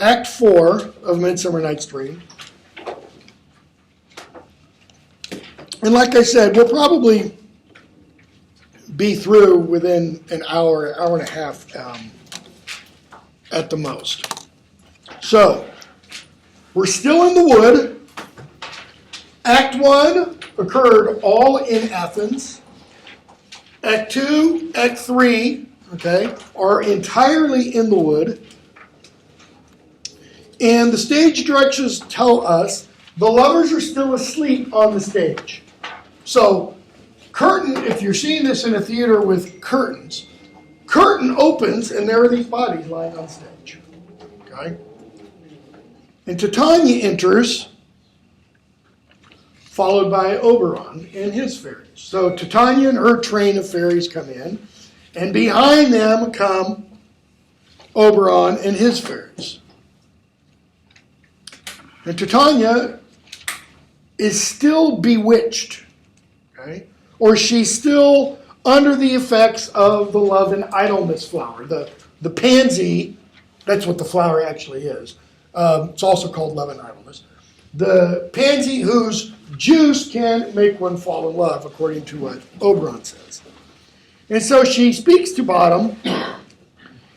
Act 4 of Midsummer Night's Dream. And like I said, we'll probably be through within an hour and a half at the most. So, we're still in the wood. Act 1 occurred all in Athens. Act 2, Act 3, okay, are entirely in the wood. And the stage directions tell us the lovers are still asleep on the stage. So, curtain, if you're seeing this in a theater with curtains, curtain opens and there are these bodies lying on stage. Okay? And Titania enters, followed by Oberon and his fairies. So Titania and her train of fairies come in, and behind them come Oberon and his fairies. And Titania is still bewitched, okay? Or she's still under the effects of the love and idleness flower. The pansy, that's what the flower actually is. It's also called love and idleness. The pansy whose juice can make one fall in love, according to what Oberon says. And so she speaks to Bottom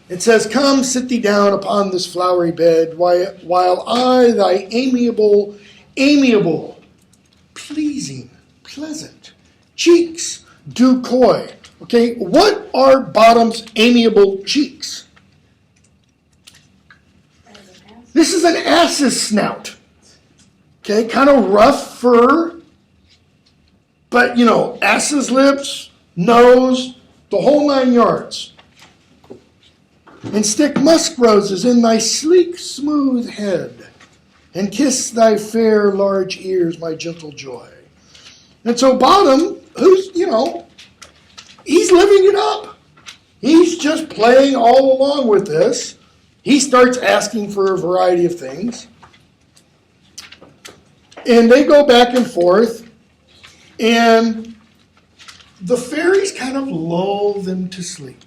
and says, "Come, sit thee down upon this flowery bed, while I, thy amiable, pleasing, pleasant cheeks do coy." Okay, what are Bottom's amiable cheeks? This is an ass's snout. Okay, kind of rough fur, but ass's lips, nose, the whole 9 yards. And stick musk roses in thy sleek, smooth head, and kiss thy fair, large ears, my gentle joy. And so Bottom, who's, he's living it up. He's just playing all along with this. He starts asking for a variety of things. And they go back and forth, and the fairies kind of lull them to sleep.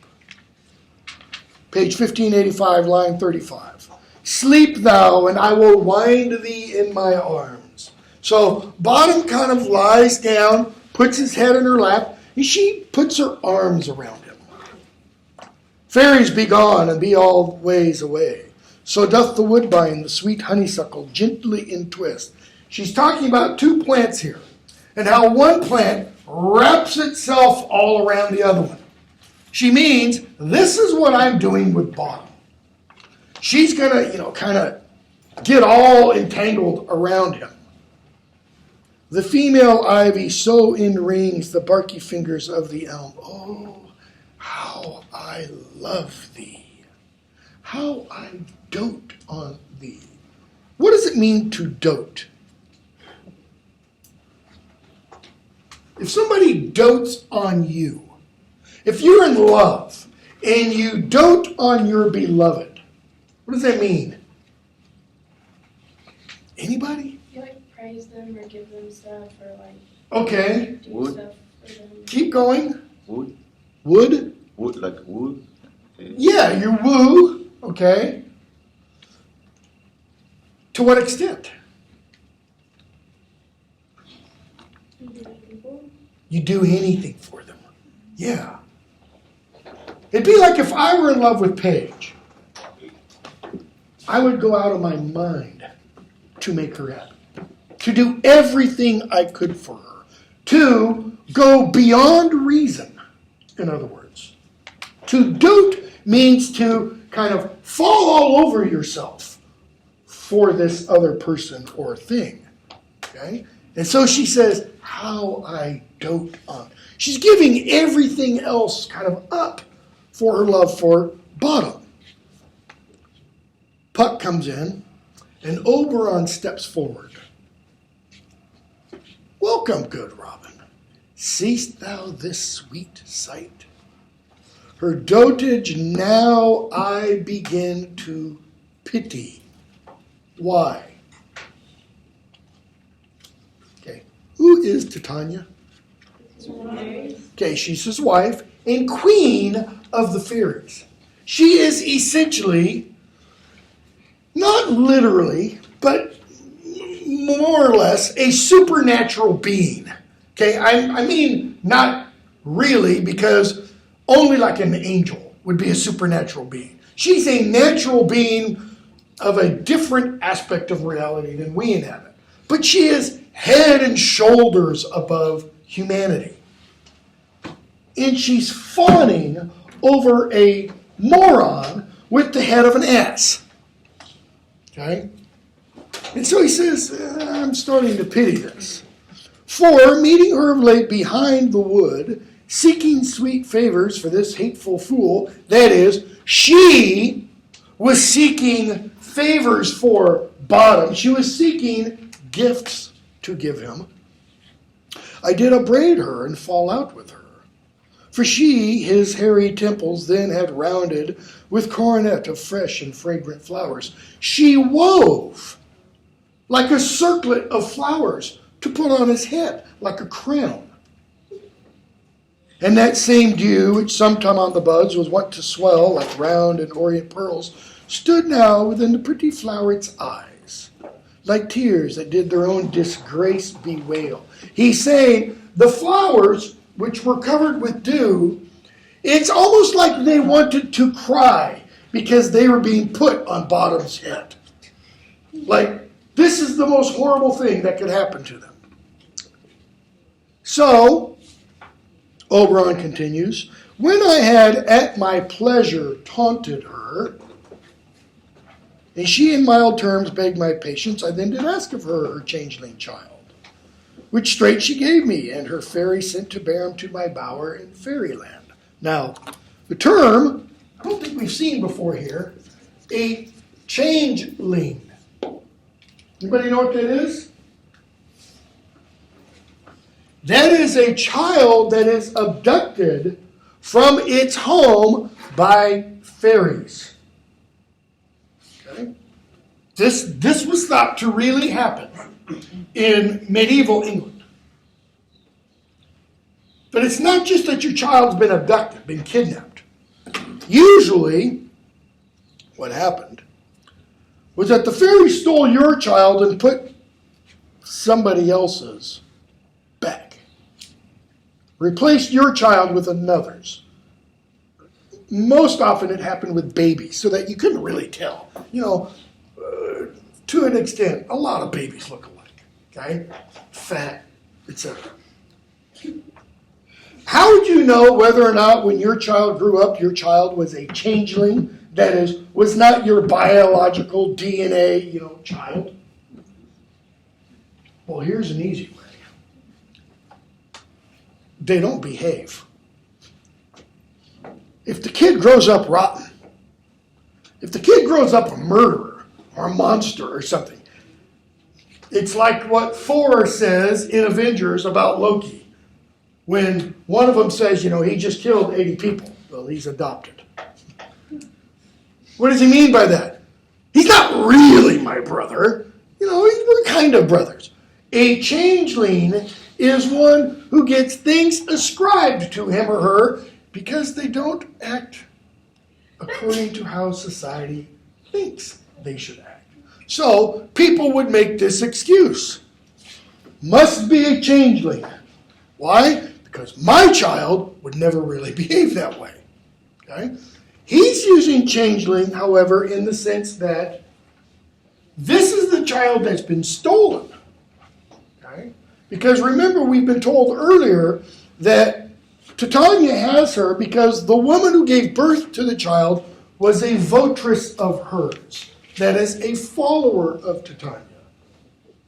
Page 1585, line 35. "Sleep thou, and I will wind thee in my arms." So Bottom kind of lies down, puts his head in her lap, and she puts her arms around him. "Fairies, be gone, and be all ways away. So doth the woodbine, the sweet honeysuckle, gently entwist." She's talking about two plants here, and how one plant wraps itself all around the other one. She means, this is what I'm doing with Bottom. She's going to, kind of get all entangled around him. "The female ivy so enrings the barky fingers of the elm. Oh, how I love thee. How I dote on thee." What does it mean to dote? If somebody dotes on you, if you're in love and you dote on your beloved, what does that mean? Anybody? You praise them or give them stuff or Okay. do stuff for them. Keep going. Wood? Wood? Wood, like wood? Yeah, you woo. Okay. To what extent? You do anything for them. Yeah. It'd be like if I were in love with Paige. I would go out of my mind to make her happy. To do everything I could for her. To go beyond reason, in other words. To dote means to kind of fall all over yourself for this other person or thing. Okay? And so she says, "How I dote on." She's giving everything else kind of up for her love for Bottom. Puck comes in, and Oberon steps forward. "Welcome, good Robin. Seest thou this sweet sight? Her dotage now I begin to pity. Why?" Okay, who is Titania? Okay, she's his wife and queen of the fairies. She is essentially not not literally, but more or less a supernatural being. Okay, I mean not really, because only like an angel would be a supernatural being. She's a natural being of a different aspect of reality than we inhabit. But she is head and shoulders above humanity. And she's fawning over a moron with the head of an ass. Okay? And so he says, I'm starting to pity this. For, meeting her of late behind the wood, seeking sweet favors for this hateful fool, that is, she was seeking favors for Bottom. She was seeking gifts to give him. I did upbraid her and fall out with her. For she, his hairy temples then had rounded with coronet of fresh and fragrant flowers. She wove like a circlet of flowers to put on his head, like a crown. And that same dew, which sometime on the buds was wont to swell like round and orient pearls, stood now within the pretty floweret's eyes, like tears that did their own disgrace bewail. He's saying the flowers, which were covered with dew, it's almost like they wanted to cry because they were being put on Bottom's head. Like, this is the most horrible thing that could happen to them. So, Oberon continues, when I had at my pleasure taunted her, and she in mild terms begged my patience, I then did ask of her changeling child, which straight she gave me, and her fairy sent to bear him to my bower in fairyland. Now, the term, I don't think we've seen before here, a changeling. Anybody know what that is? That is a child that is abducted from its home by fairies. Okay? This was thought to really happen in medieval England. But it's not just that your child's been abducted, been kidnapped. Usually, what happened was that the fairy stole your child and put somebody else's back. Replaced your child with another's. Most often it happened with babies, so that you couldn't really tell. To an extent, a lot of babies look alike. Okay? Fat, etc. How would you know whether or not when your child grew up, your child was a changeling? That is, was not your biological DNA, child? Well, here's an easy way. They don't behave. If the kid grows up rotten, if the kid grows up a murderer or a monster or something, it's like what Thor says in Avengers about Loki. When one of them says, he just killed 80 people. Well, he's adopted. What does he mean by that? He's not really my brother. We're kind of brothers. A changeling is one who gets things ascribed to him or her because they don't act according to how society thinks they should act. So people would make this excuse. Must be a changeling. Why? Because my child would never really behave that way. Okay? He's using changeling, however, in the sense that this is the child that's been stolen. Okay? Because remember, we've been told earlier that Titania has her because the woman who gave birth to the child was a votress of hers. That is, a follower of Titania.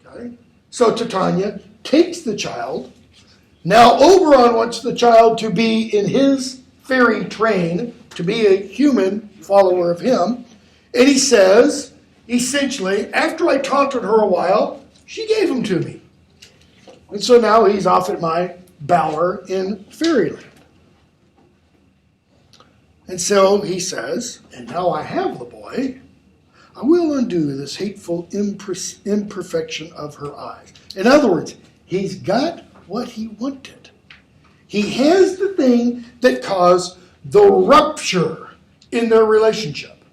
Okay? So Titania takes the child. Now Oberon wants the child to be in his fairy train, to be a human follower of him. And he says, essentially, after I taunted her a while, she gave him to me. And so now he's off at my bower in fairyland. And so he says, and now I have the boy, I will undo this hateful imperfection of her eyes. In other words, he's got what he wanted. He has the thing that caused the rupture in their relationship.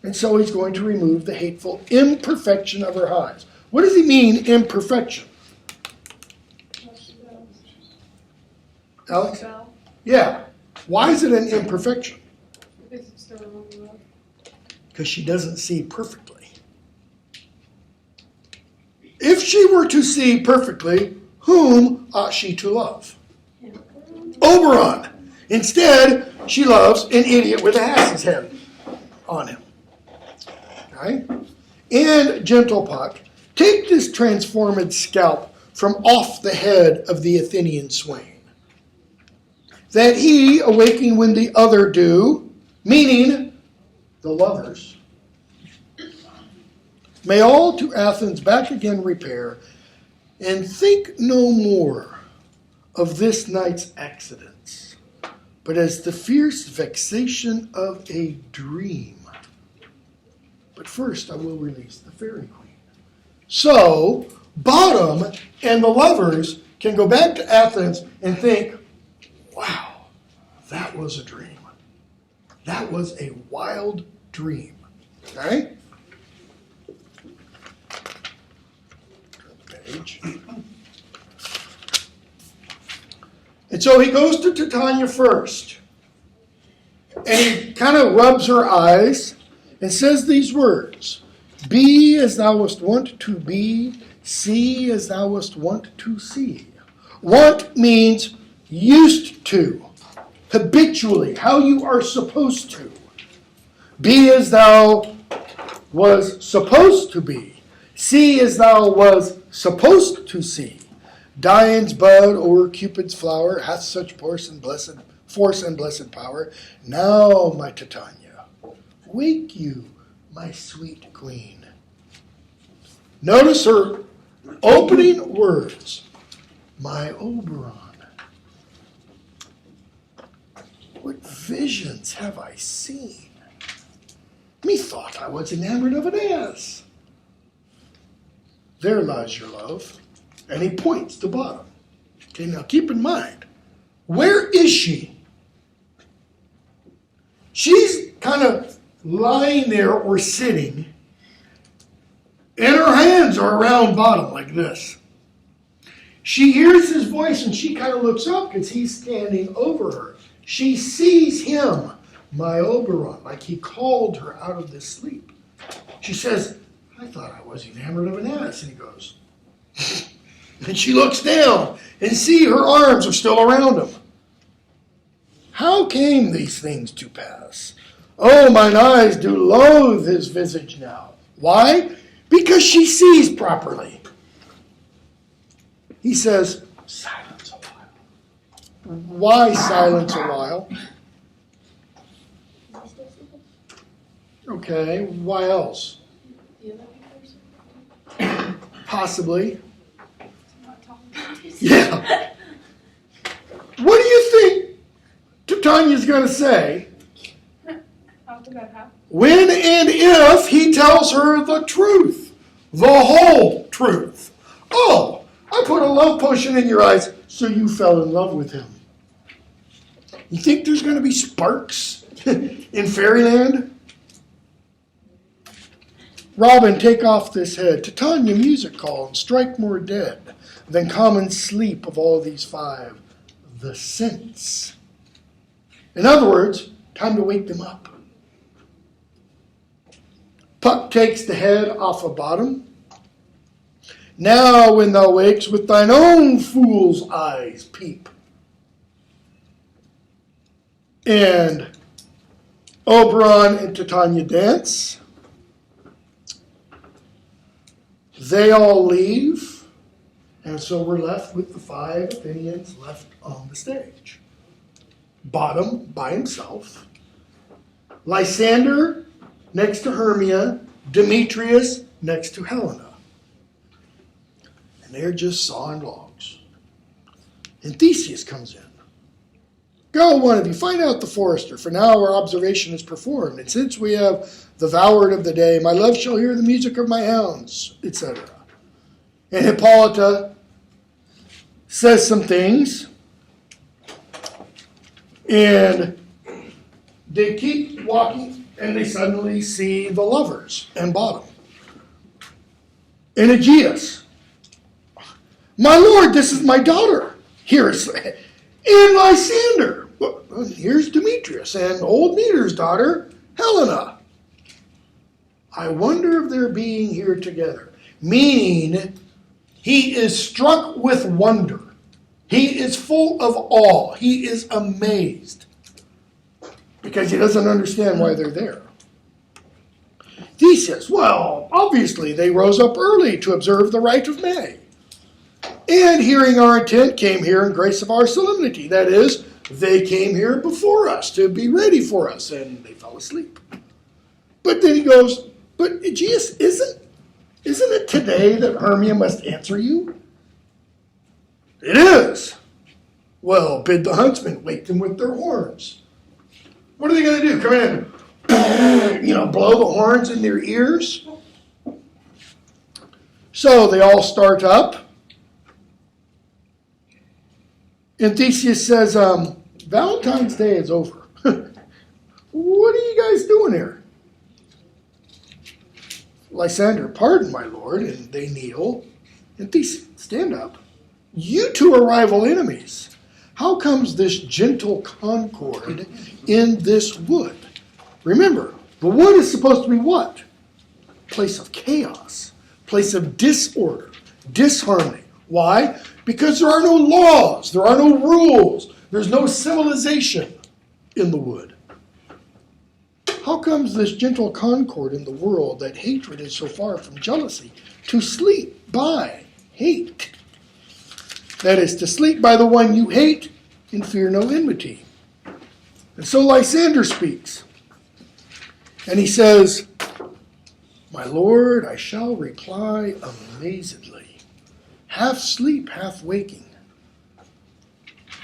And so he's going to remove the hateful imperfection of her eyes. What does he mean, imperfection? Alex? Yeah. Why is it an imperfection? Because it's still wrong love. Because she doesn't see perfectly. If she were to see perfectly, whom ought she to love? Oberon. Instead, she loves an idiot with a ass's head on him. Okay? And gentle Puck, take this transformed scalp from off the head of the Athenian swain, that he, awaking when the other do, meaning the lovers, may all to Athens back again repair, and think no more of this night's accidents, but as the fierce vexation of a dream. But first I will release the fairy queen. So, Bottom and the lovers can go back to Athens and think, wow, that was a dream. That was a wild dream. Okay? Page. And so he goes to Titania first. And he kind of rubs her eyes and says these words: be as thou wast wont to be, see as thou wast wont to see. Want means used to, habitually, how you are supposed to. Be as thou was supposed to be. See as thou was supposed to see. Dian's bud o'er Cupid's flower hath such force and blessed power. Now, my Titania, wake you, my sweet queen. Notice her opening words. My Oberon. What visions have I seen? Methought I was enamored of an ass. There lies your love. And he points to Bottom. Okay, now keep in mind, where is she? She's kind of lying there or sitting, and her hands are around Bottom like this. She hears his voice and she kind of looks up because he's standing over her. She sees him, my Oberon, like he called her out of this sleep. She says, I thought I was enamored of an ass. And he goes, and she looks down and see her arms are still around him. How came these things to pass? Oh, mine eyes do loathe his visage now. Why? Because she sees properly. He says, silence a while. Why silence a while? Okay, why else? The other person? Possibly. Yeah. What do you think Titania's going to say when and if he tells her the truth, the whole truth? Oh, I put a love potion in your eyes, so you fell in love with him. You think there's going to be sparks in fairyland? Robin, take off this head. Titania, music call, and strike more dead than common sleep of all these five, the sense. In other words, time to wake them up. Puck takes the head off of Bottom. Now when thou wakes, with thine own fool's eyes peep. And Oberon and Titania dance. They all leave. And so we're left with the five Athenians left on the stage. Bottom by himself. Lysander next to Hermia. Demetrius next to Helena. And they're just sawing logs. And Theseus comes in. Go, one of you, find out the forester, for now our observation is performed. And since we have the voward of the day, my love shall hear the music of my hounds, etc. And Hippolyta says some things, and they keep walking and they suddenly see the lovers and bottom. And Aegeus, my lord, this is my daughter. Here's and Lysander. Well, here's Demetrius and old Meter's daughter, Helena. I wonder if they're being here together. Meaning, he is struck with wonder. He is full of awe. He is amazed. Because he doesn't understand why they're there. Theseus, well, obviously they rose up early to observe the rite of May. And hearing our intent, came here in grace of our solemnity. That is, they came here before us to be ready for us, and they fell asleep. But then he goes, but Aegeus, isn't it today that Hermia must answer you? It is. Well, bid the huntsmen wake them with their horns. What are they going to do? Come in and, blow the horns in their ears? So they all start up. And Theseus says, Valentine's Day is over. What are you guys doing here? Lysander, pardon, my lord, and they kneel. And Theseus, stand up. You two are rival enemies. How comes this gentle concord in this wood? Remember, the wood is supposed to be what? Place of chaos, place of disorder, disharmony. Why? Because there are no laws, there are no rules, there's no civilization in the wood. How comes this gentle concord in the world that hatred is so far from jealousy to sleep by hate? That is, to sleep by the one you hate and fear no enmity. And so Lysander speaks. And he says, my lord, I shall reply amazedly, half sleep, half waking.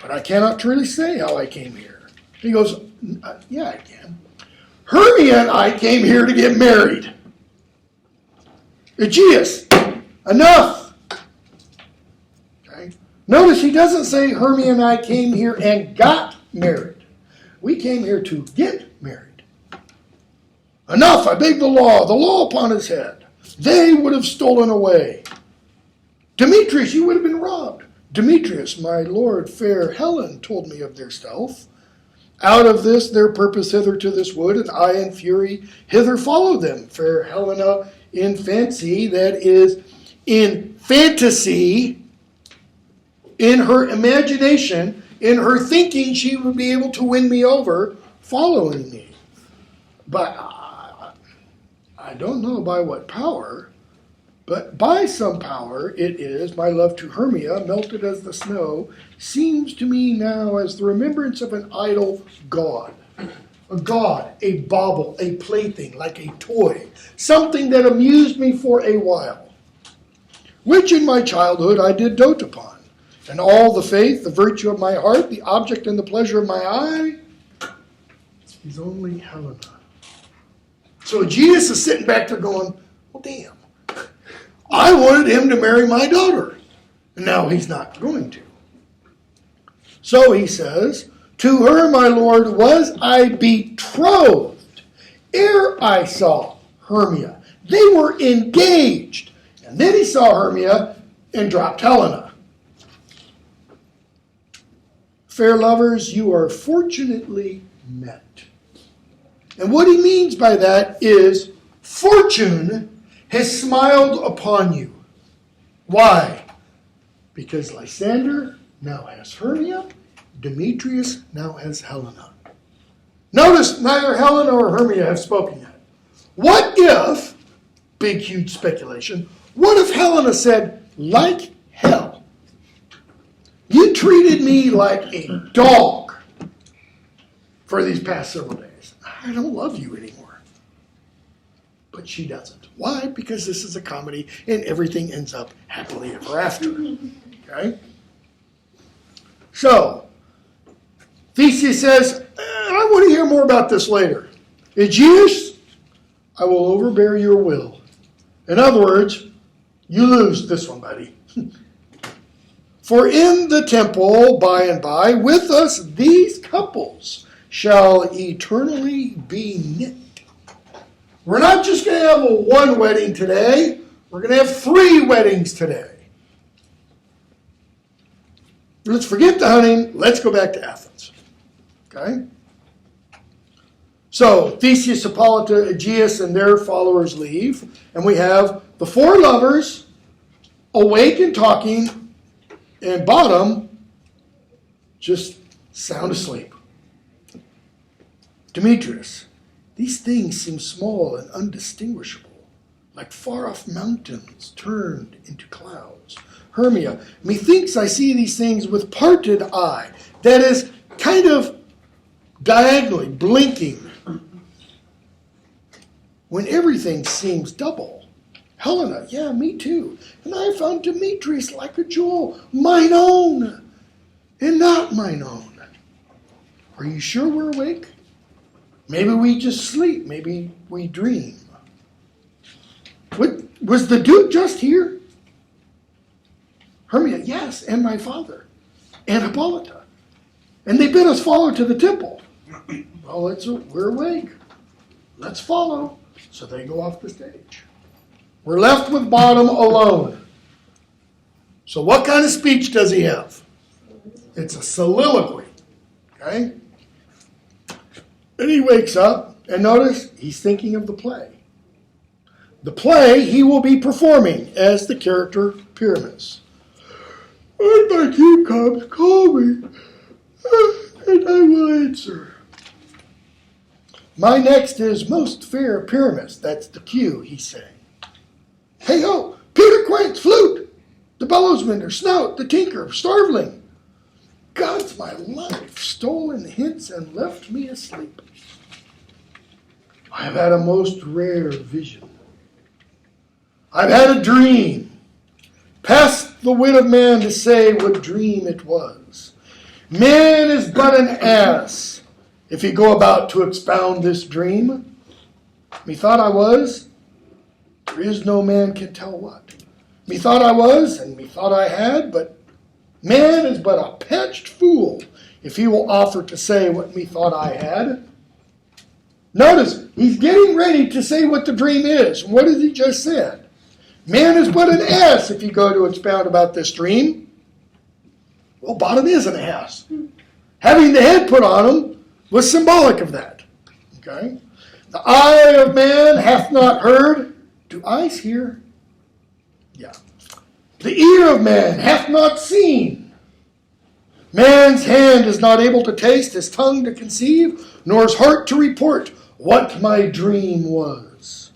But I cannot truly say how I came here. He goes, yeah, I can. Hermia and I came here to get married. Aegeus, enough. Okay. Notice he doesn't say Hermia and I came here and got married. We came here to get married. Enough, I beg the law upon his head. They would have stolen away. Demetrius, you would have been robbed. Demetrius, my lord, fair Helen, told me of their stealth. Out of this their purpose hither to this wood, and I in fury hither follow them. Fair Helena in fancy, that is, in fantasy, in her imagination, in her thinking she would be able to win me over, following me. But I don't know by what power, but by some power it is, my love to Hermia, melted as the snow, seems to me now as the remembrance of an idle god. A god, a bauble, a plaything, like a toy, something that amused me for a while, which in my childhood I did dote upon, and all the faith, the virtue of my heart, the object and the pleasure of my eye, is only Helena. So Aegeus is sitting back there going, well, damn. I wanted him to marry my daughter. And now he's not going to. So he says, to her, my lord, was I betrothed ere I saw Hermia. They were engaged. And then he saw Hermia and dropped Helena. Fair lovers, you are fortunately met. And what he means by that is fortune has smiled upon you. Why? Because Lysander now has Hermia, Demetrius now has Helena. Notice neither Helena or Hermia have spoken yet. What if, big huge speculation, what if Helena said, like hell, you treated me like a dog for these past several days. I don't love you anymore. But she doesn't. Why? Because this is a comedy and everything ends up happily ever after. Okay? So, Theseus says, I want to hear more about this later. Aegeus, I will overbear your will. In other words, you lose this one, buddy. For in the temple, by and by, with us these couples shall eternally be knit. We're not just going to have a one wedding today. We're going to have 3 weddings today. Let's forget the hunting. Let's go back to Athens. Okay? So, Theseus, Hippolyta, Aegeus, and their followers leave. And we have the 4 lovers awake and talking, and Bottom just sound asleep. Demetrius, these things seem small and undistinguishable, like far-off mountains turned into clouds. Hermia, methinks I see these things with parted eye, that is, kind of diagonally, blinking, when everything seems double. Helena, yeah, me too. And I found Demetrius like a jewel, mine own, and not mine own. Are you sure we're awake? Maybe we just sleep. Maybe we dream. What, was the Duke just here? Hermia, yes, and my father, and Hippolyta. And they bid us follow to the temple. Well, we're awake. Let's follow. So they go off the stage. We're left with Bottom alone. So what kind of speech does he have? It's a soliloquy. Okay? And he wakes up, and notice he's thinking of the play. The play he will be performing as the character Pyramus. When my cue comes, call me, and I will answer. My next is most fair Pyramus. That's the cue he's saying. Hey ho, Peter Quince, flute, the bellows mender, snout, the tinker, starveling. God's my life, stolen hints and left me asleep. I have had a most rare vision. I've had a dream. Past the wit of man to say what dream it was. Man is but an ass if he go about to expound this dream. Methought I was, there is no man can tell what. Methought I was, and methought I had, but man is but a patched fool if he will offer to say what methought I had. Notice, he's getting ready to say what the dream is. What has he just said? Man is but an ass if you go to expound about this dream. Well, Bottom is an ass. Having the head put on him was symbolic of that. Okay? The eye of man hath not heard. Do eyes hear? Yeah. The ear of man hath not seen. Man's hand is not able to taste, his tongue to conceive, nor his heart to report what my dream was.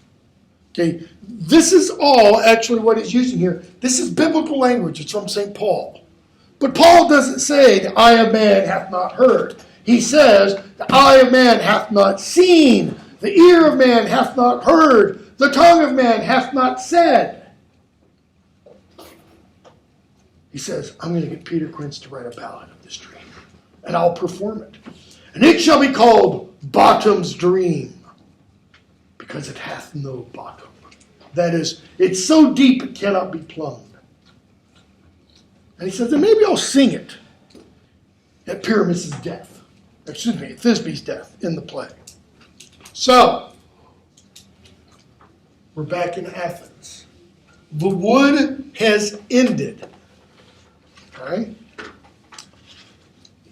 Okay, this is all actually what he's using here. This is biblical language. It's from St. Paul. But Paul doesn't say the eye of man hath not heard. He says the eye of man hath not seen. The ear of man hath not heard. The tongue of man hath not said. He says, I'm going to get Peter Quince to write a ballad of this dream. And I'll perform it. And it shall be called Bottom's Dream. Because it hath no bottom. That is, it's so deep it cannot be plumbed. And he says, and maybe I'll sing it at Pyramus' death. Excuse me, at Thisbe's death in the play. So, we're back in Athens. The wood has ended. Okay?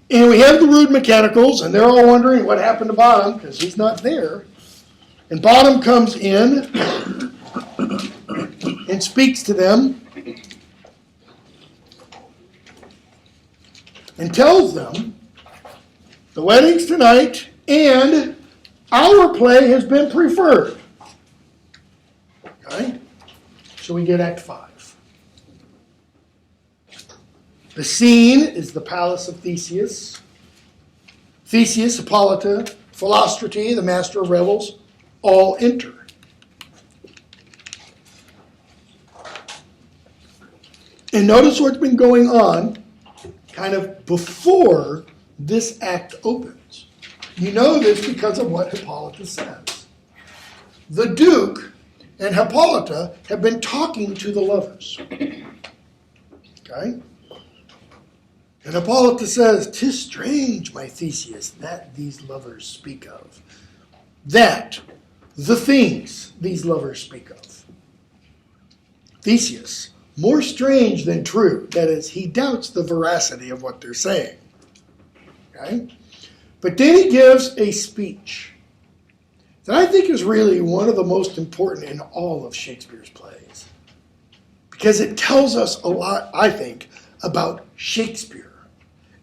And we have the rude mechanicals, and they're all wondering what happened to Bottom, because he's not there. And Bottom comes in and speaks to them and tells them the wedding's tonight and our play has been preferred. Okay? So we get Act 5. The scene is the palace of Theseus. Theseus, Hippolyta, Philostrate, the master of revels, all enter. And notice what's been going on kind of before this act opens. You know this because of what Hippolyta says. The Duke and Hippolyta have been talking to the lovers. Okay? And Hippolyta says, "'Tis strange, my Theseus, that these lovers speak of, that the things these lovers speak of. Theseus, more strange than true. That is, he doubts the veracity of what they're saying. Okay? But then he gives a speech that I think is really one of the most important in all of Shakespeare's plays. Because it tells us a lot, I think, about Shakespeare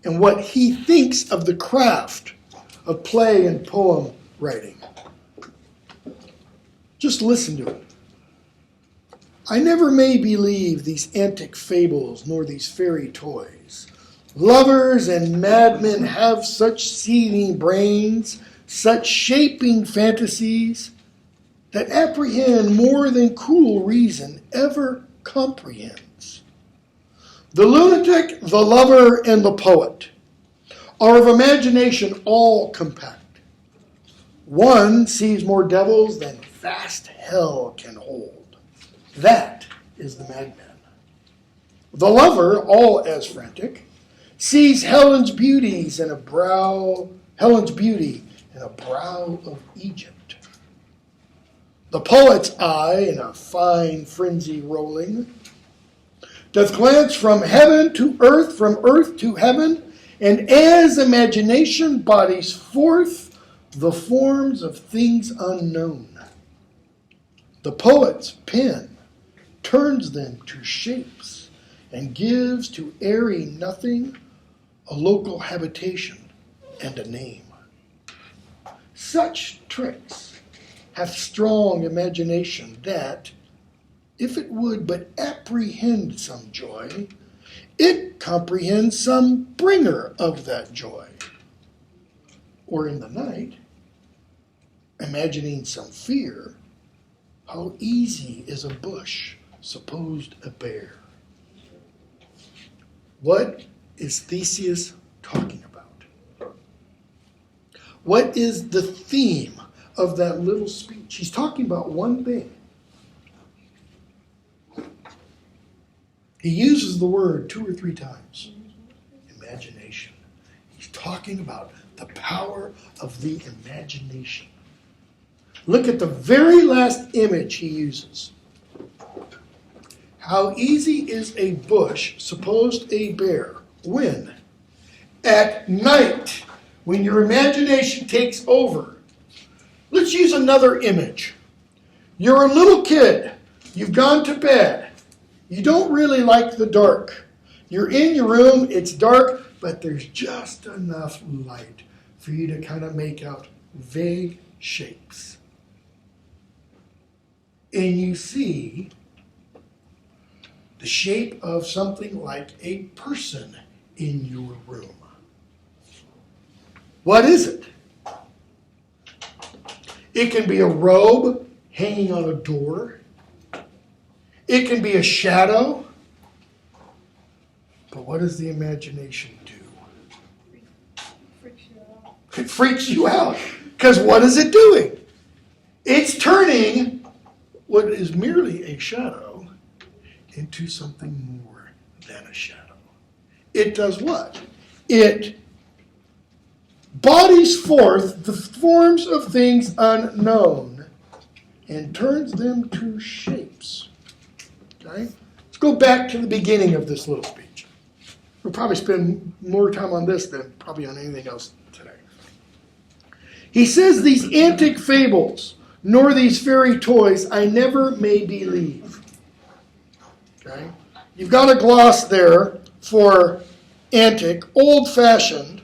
and what he thinks of the craft of play and poem writing. Just listen to it. I never may believe these antic fables nor these fairy toys. Lovers and madmen have such seething brains, such shaping fantasies, that apprehend more than cruel reason ever comprehends. The lunatic, the lover, and the poet are of imagination all compact. One sees more devils than vast hell can hold. That is the madman. The lover, all as frantic, sees Helen's beauty in a brow of Egypt. The poet's eye, in a fine frenzy rolling, doth glance from heaven to earth, from earth to heaven, and as imagination bodies forth the forms of things unknown, the poet's pen turns them to shapes and gives to airy nothing a local habitation and a name. Such tricks hath strong imagination that, if it would but apprehend some joy, it comprehends some bringer of that joy. Or in the night, imagining some fear, how easy is a bush supposed a bear. What is Theseus talking about? What is the theme of that little speech? He's talking about one thing. He uses the word 2 or 3 times. Imagination. He's talking about the power of the imagination. Look at the very last image he uses. How easy is a bush supposed a bear? When? At night, when your imagination takes over. Let's use another image. You're a little kid. You've gone to bed. You don't really like the dark. You're in your room, it's dark, but there's just enough light for you to kind of make out vague shapes. And you see the shape of something like a person in your room. What is it? It can be a robe hanging on a door. It can be a shadow. But what does the imagination do? Freaks you out. It freaks you out. Because what is it doing? It's turning what is merely a shadow into something more than a shadow. It does what? It bodies forth the forms of things unknown and turns them to shapes. Okay? Let's go back to the beginning of this little speech. We'll probably spend more time on this than probably on anything else today. He says, these antic fables, nor these fairy toys, I never may believe. Okay? You've got a gloss there for antic, old-fashioned,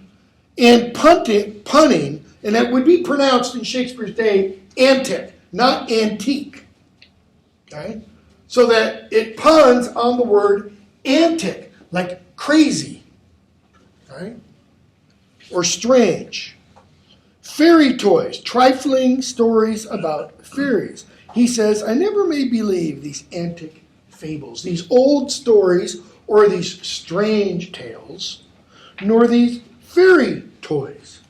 and punning, and that would be pronounced in Shakespeare's day, antic, not antique. Okay? So that it puns on the word antic, like crazy. Okay? Or strange. Fairy toys, trifling stories about fairies. He says, I never may believe these antic fables, these old stories, or these strange tales, nor these fairy toys.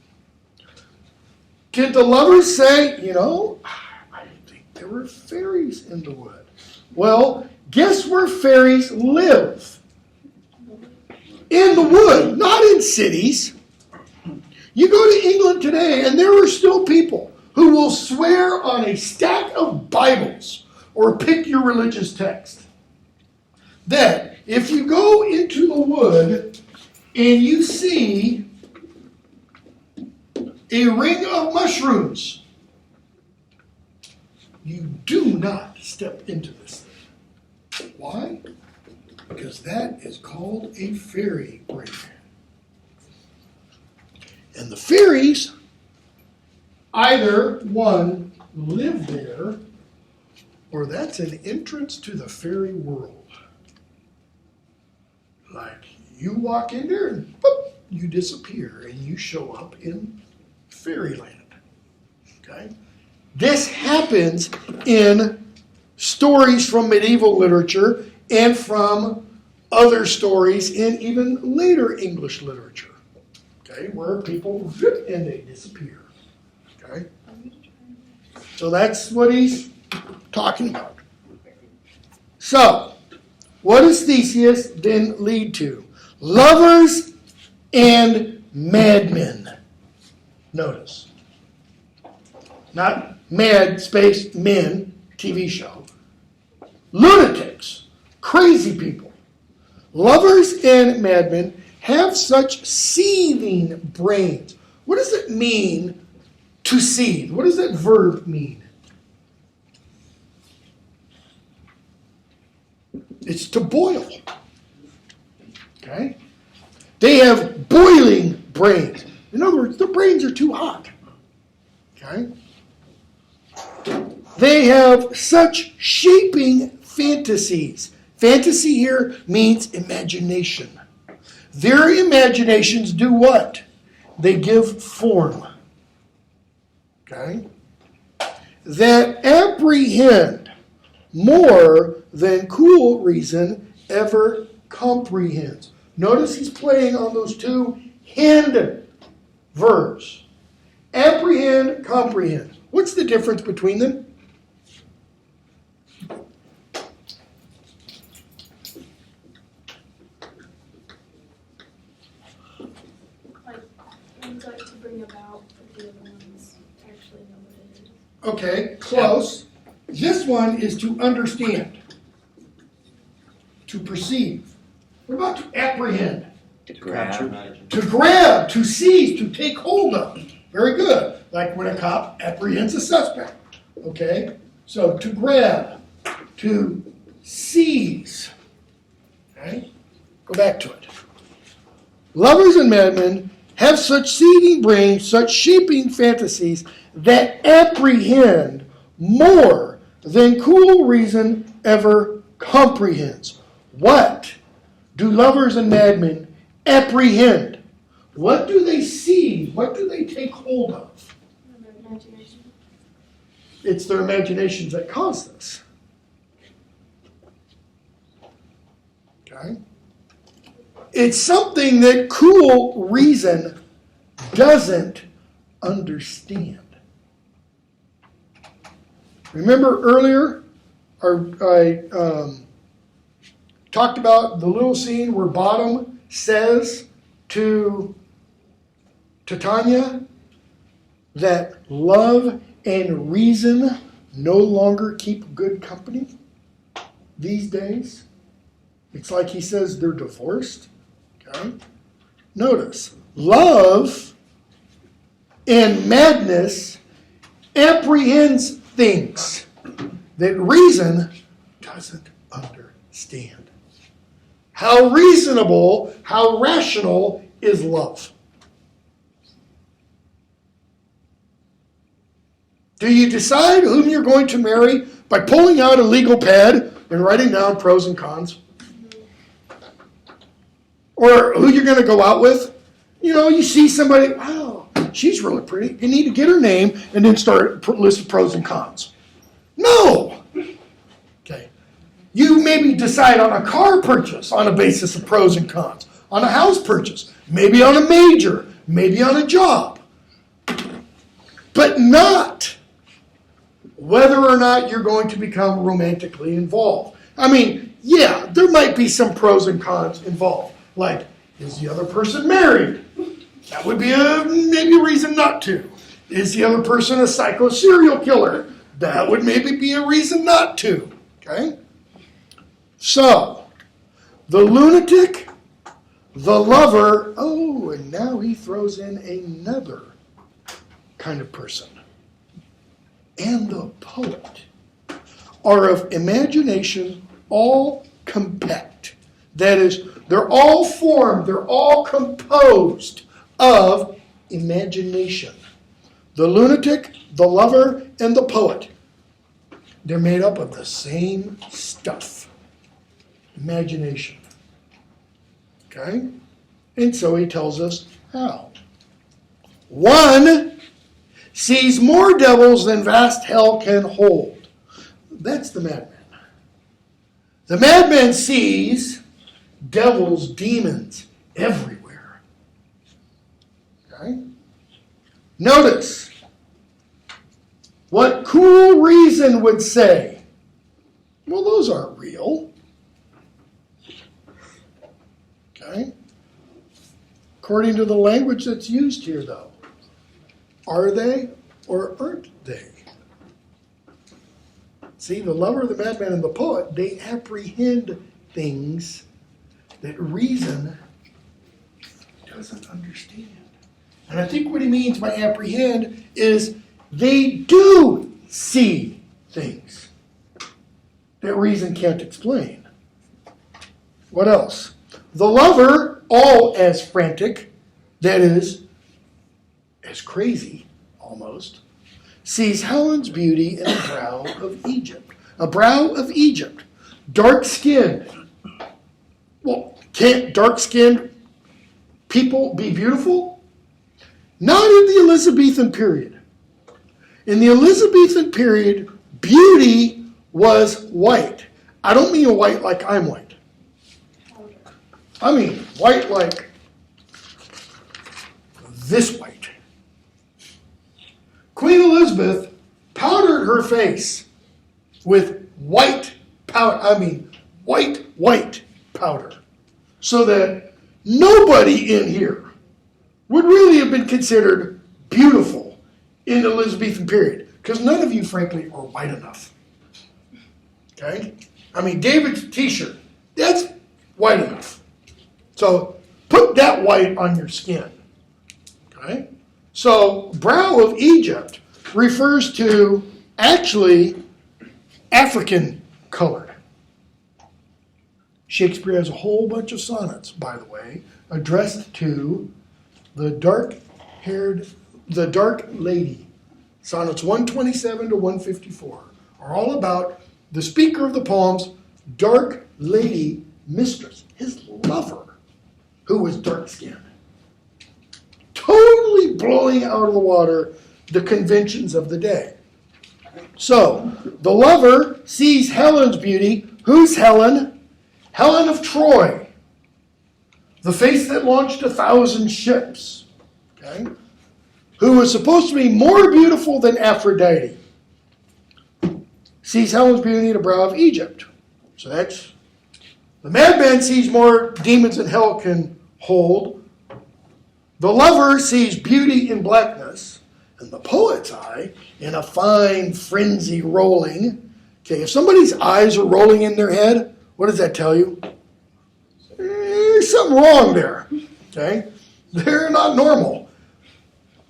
Did the lovers say, I didn't think there were fairies in the wood? Well, guess where fairies live? In the wood, not in cities. You go to England today, and there are still people who will swear on a stack of Bibles, or pick your religious text, that if you go into the wood and you see a ring of mushrooms, you do not step into this thing. Why? Because that is called a fairy ring. And the fairies either, one, live there, or that's an entrance to the fairy world. Like, you walk in there and boop, you disappear and you show up in fairyland. Okay? This happens in stories from medieval literature and from other stories in even later English literature. Okay? Where people zip and they disappear. Okay? So that's what he's talking about. So, what does Theseus then lead to? Lovers and madmen. Notice. Not mad space men, TV show. Lunatics. Crazy people. Lovers and madmen have such seething brains. What does it mean to seethe? What does that verb mean? It's to boil. Okay? They have boiling brains. In other words, their brains are too hot. Okay? They have such shaping fantasies. Fantasy here means imagination. Their imaginations do what? They give form. Okay? That apprehend more than cool reason ever comprehends. Notice he's playing on those two hand verbs. Apprehend, comprehend. What's the difference between them? Like, one's like to bring about, but the other one's actually know what it is. Okay, close. This one is to understand, to perceive. What about to apprehend? To grab. To grab, to seize, to take hold of. Very good. Like when a cop apprehends a suspect. Okay? So to grab, to seize. Okay? Go back to it. Lovers and madmen have such seething brains, such shaping fantasies that apprehend more than cool reason ever comprehends. What do lovers and madmen apprehend? What do they see? What do they take hold of? Imagination. It's their imaginations that cause this. Okay? It's something that cool reason doesn't understand. Remember earlier, I talked about the little scene where Bottom says to Titania that love and reason no longer keep good company these days. It's like he says they're divorced. Okay? Notice, love and madness apprehends things that reason doesn't understand. How reasonable, how rational is love? Do you decide whom you're going to marry by pulling out a legal pad and writing down pros and cons? Or who you're going to go out with? You know, you see somebody, wow, she's really pretty. You need to get her name and then start a list of pros and cons. No! Okay. You maybe decide on a car purchase on a basis of pros and cons. On a house purchase. Maybe on a major. Maybe on a job. But not whether or not you're going to become romantically involved. I mean, yeah, there might be some pros and cons involved. Like, is the other person married? That would be maybe a reason not to. Is the other person a psycho serial killer? That would maybe be a reason not to. Okay? So, the lunatic, the lover, oh, and now he throws in another kind of person. And the poet are of imagination all compact. That is, they're all formed, they're all composed of imagination. The lunatic, the lover, and the poet. They're made up of the same stuff. Imagination. Okay? And so he tells us how. One sees more devils than vast hell can hold. That's the madman. The madman sees devils, demons everywhere. Okay? Notice what cool reason would say, well, those aren't real. Okay? According to the language that's used here, though, are they or aren't they? See, the lover, the madman, and the poet, they apprehend things that reason doesn't understand. And I think what he means by apprehend is they do see things that reason can't explain. What else? The lover, all as frantic, that is, as crazy, almost, sees Helen's beauty in a brow of Egypt. A brow of Egypt. Dark-skinned. Well, can't dark-skinned people be beautiful? Not in the Elizabethan period. In the Elizabethan period, beauty was white. I don't mean white like I'm white. I mean white like this white. Queen Elizabeth powdered her face with white powder. I mean white powder. So that nobody in here would really have been considered beautiful in the Elizabethan period. Because none of you, frankly, are white enough. Okay? I mean, David's t-shirt, that's white enough. So put that white on your skin. Okay? So brow of Egypt refers to actually African colored. Shakespeare has a whole bunch of sonnets, by the way, addressed to the dark lady. Sonnets 127 to 154 are all about the speaker of the poems, dark lady mistress, his lover, who was dark-skinned. Totally blowing out of the water the conventions of the day. So, the lover sees Helen's beauty. Who's Helen? Helen of Troy. The face that launched 1,000 ships. Okay? Who was supposed to be more beautiful than Aphrodite. Sees Helen's beauty in the brow of Egypt. So that's, the madman sees more demons than hell can hold. The lover sees beauty in blackness, and the poet's eye in a fine frenzy rolling. Okay, if somebody's eyes are rolling in their head, what does that tell you? There's something wrong there. Okay, they're not normal.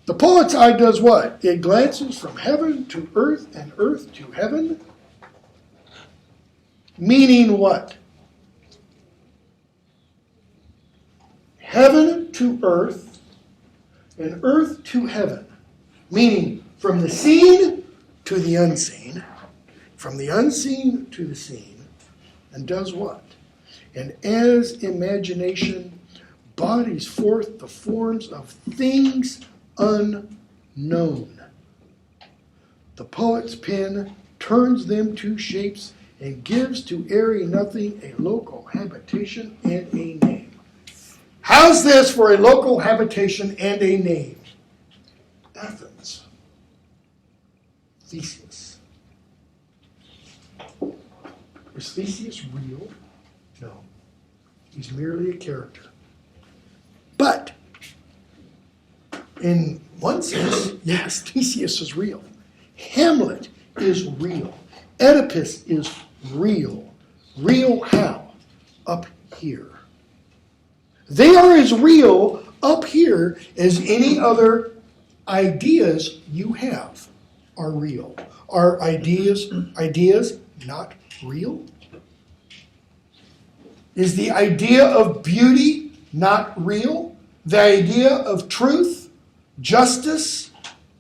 The poet's eye does what? It glances from heaven to earth and earth to heaven. Meaning what? Heaven to earth and earth to heaven. Meaning from the seen to the unseen, from the unseen to the seen, and does what? And as imagination bodies forth the forms of things unknown, the poet's pen turns them to shapes and gives to airy nothing a local habitation and a name. How's this for a local habitation and a name? Athens. Theseus. Was Theseus real? No. He's merely a character. But in One says, yes, Theseus is real. Hamlet is real. Oedipus is real. Real how? Up here. They are as real up here as any other ideas you have are real. Are ideas not real? Is the idea of beauty not real? The idea of truth, justice,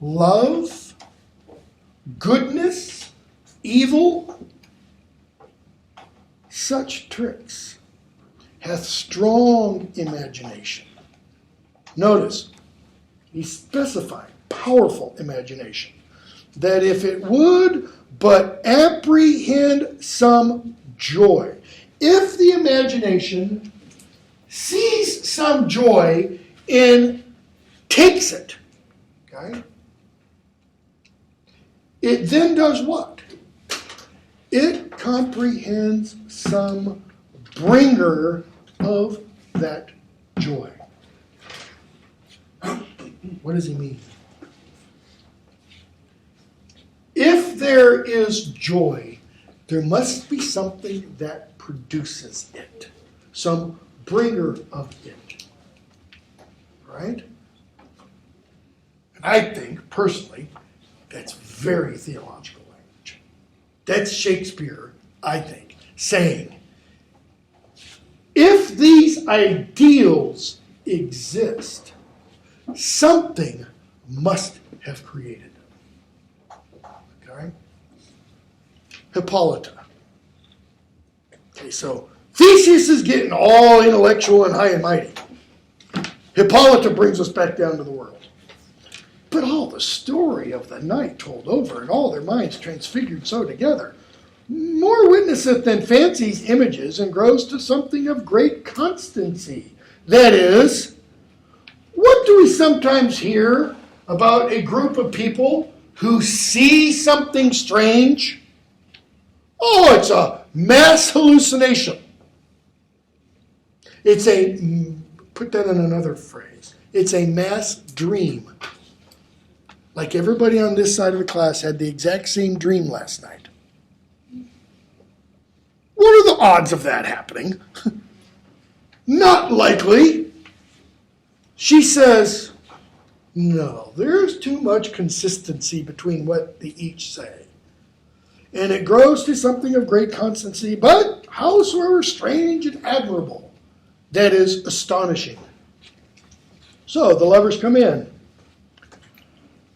love, goodness, evil? Such tricks hath strong imagination. Notice, he specified powerful imagination, that if it would but apprehend some joy, if the imagination sees some joy and takes it, okay, it then does what? It comprehends some bringer of that joy. What does he mean? If there is joy, there must be something that produces it, some bringer of it. Right? And I think, personally, that's very theological language. That's Shakespeare, I think, saying, if these ideals exist, something must have created them. Okay? Hippolyta. Okay, so Theseus is getting all intellectual and high and mighty. Hippolyta brings us back down to the world. But all the story of the night told over, and all their minds transfigured so together, more witnesseth than fancies images, and grows to something of great constancy. That is, what do we sometimes hear about a group of people who see something strange? Oh, it's a mass hallucination. It's a, put that in another phrase, it's a mass dream. Like everybody on this side of the class had the exact same dream last night. What are the odds of that happening? Not likely. She says, no, there's too much consistency between what they each say. And it grows to something of great constancy, but howsoever strange and admirable, that is astonishing. So the lovers come in.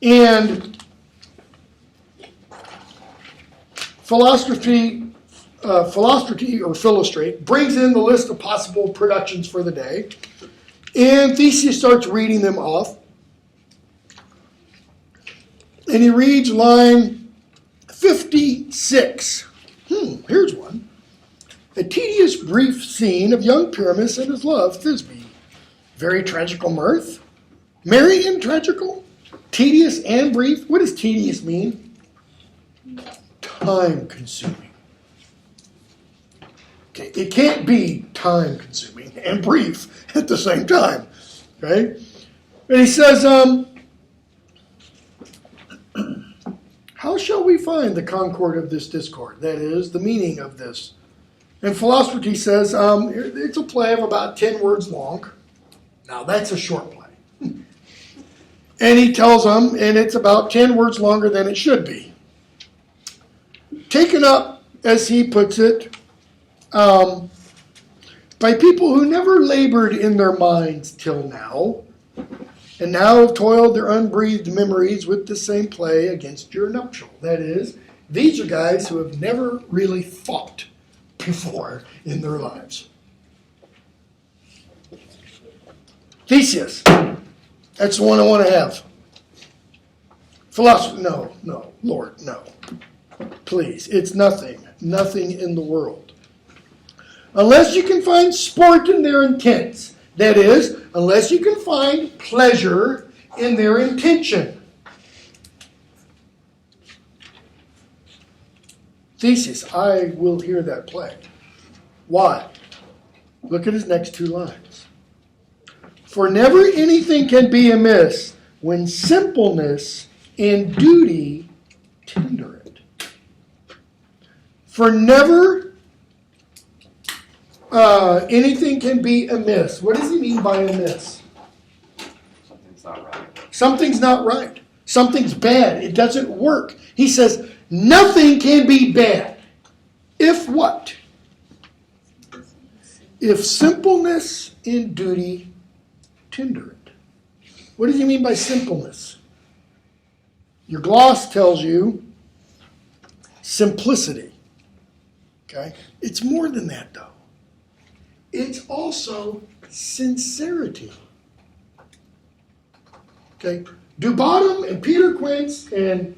And Philostrate brings in the list of possible productions for the day. And Theseus starts reading them off. And he reads line 56. Here's one. A tedious brief scene of young Pyramus and his love, Thisbe. Very tragical mirth. Merry and tragical. Tedious and brief. What does tedious mean? Time consuming. Okay, it can't be time consuming and brief at the same time. Right? And he says, how shall we find the concord of this discord? That is, the meaning of this. And Philostrate says, it's a play of about 10 words long. Now, that's a short play. And he tells them, and it's about 10 words longer than it should be. Taken up, as he puts it, by people who never labored in their minds till now, and now have toiled their unbreathed memories with the same play against your nuptial. That is, these are guys who have never really thought before in their lives. Theseus, that's the one I want to have. Philosophy, no, Lord, no. Please, it's nothing in the world. Unless you can find sport in their intents. That is, unless you can find pleasure in their intention. Theseus, I will hear that play. Why? Look at his next two lines. For never anything can be amiss when simpleness and duty hinder it. For never anything can be amiss. What does he mean by amiss? Something's not right. Something's not right. Something's bad. It doesn't work. He says nothing can be bad. If what? If simpleness and duty hinder it. What does he mean by simpleness? Your gloss tells you simplicity. Okay? It's more than that, though. It's also sincerity. Okay? Dubottom and Peter Quince and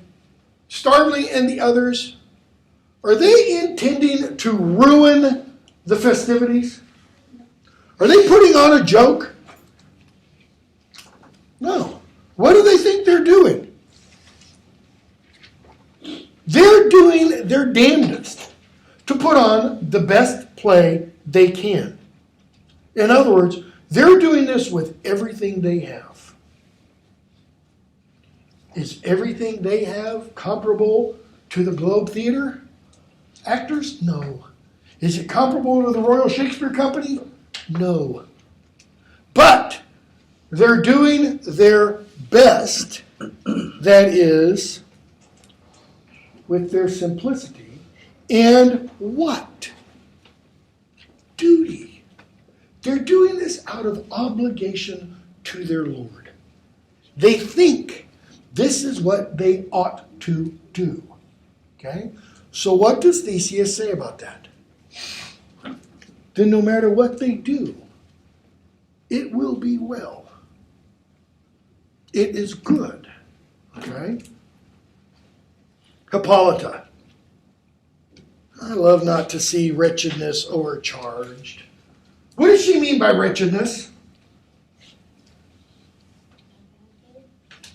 Starling and the others, are they intending to ruin the festivities? Are they putting on a joke? No. What do they think they're doing? They're doing their damnedest to put on the best play they can. In other words, they're doing this with everything they have. Is everything they have comparable to the Globe Theater actors? No. Is it comparable to the Royal Shakespeare Company? No. But they're doing their best, that is, with their simplicity, and what? Duty. They're doing this out of obligation to their Lord. They think this is what they ought to do. Okay? So what does Theseus say about that? Then no matter what they do, it will be well. It is good. Okay? Hippolyta. I love not to see wretchedness overcharged. What does she mean by wretchedness?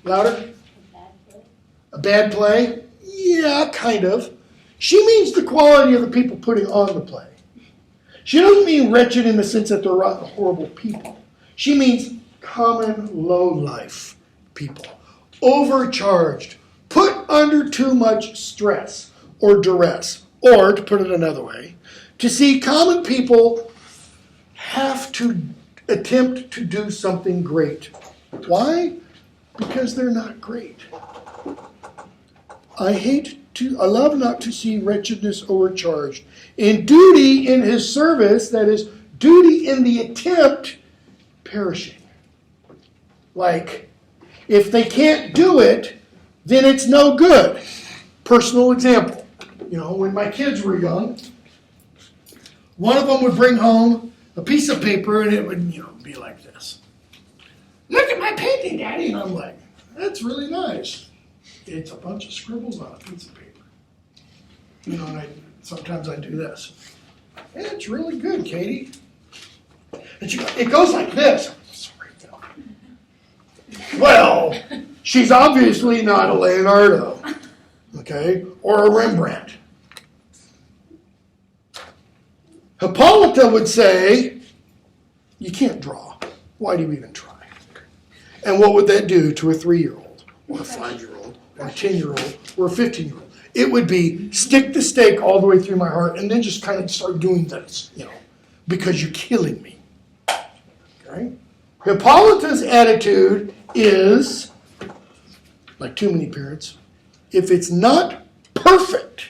Louder? A bad play? Yeah, kind of. She means the quality of the people putting on the play. She doesn't mean wretched in the sense that they're rotten, horrible people. She means common, low-life people. Overcharged. Put under too much stress or duress. Or, to put it another way, to see common people have to attempt to do something great. Why? Because they're not great. I love not to see wretchedness overcharged. In duty in his service, that is, duty in the attempt, perishing. Like, if they can't do it, then it's no good. Personal example. You know, when my kids were young, one of them would bring home a piece of paper and it would, be like this. Look at my painting, Daddy. And I'm like, that's really nice. It's a bunch of scribbles on a piece of paper. And sometimes I do this. And it's really good, Katie. And it goes like this. Sorry, well, she's obviously not a Leonardo, okay, or a Rembrandt. Hippolyta would say, you can't draw. Why do you even try? And what would that do to a 3-year-old, or a 5-year-old, or a 10-year-old, or a 15-year-old? It would be stick the stake all the way through my heart and then just kind of start doing this, because you're killing me. Okay? Hippolyta's attitude is, like too many parents, if it's not perfect,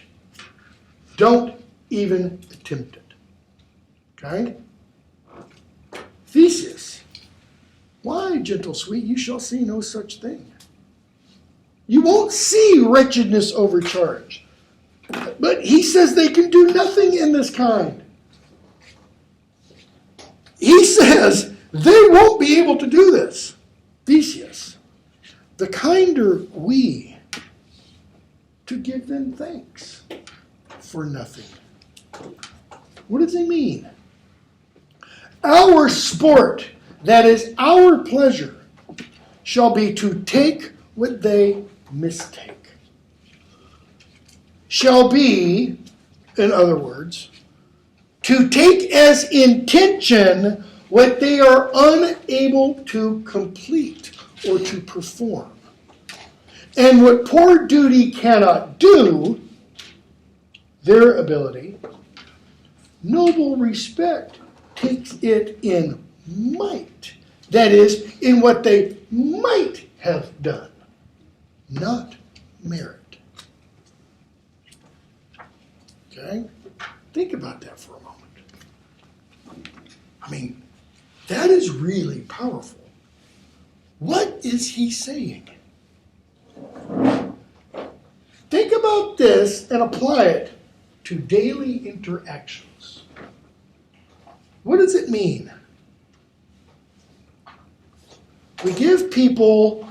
don't even attempt it. Okay? Theseus. Why, gentle sweet, you shall see no such thing. You won't see wretchedness overcharged. But he says they can do nothing in this kind. He says they won't be able to do this. Theseus. The kinder we to give them thanks for nothing. What does he mean? Our sport, that is our pleasure, shall be to take what they mistake. Shall be, in other words, to take as intention what they are unable to complete or to perform. And what poor duty cannot do, their ability, noble respect takes it in might. That is, in what they might have done, not merit. Okay? Think about that for a moment. I mean, that is really powerful. What is he saying? Think about this and apply it to daily interactions. What does it mean? We give people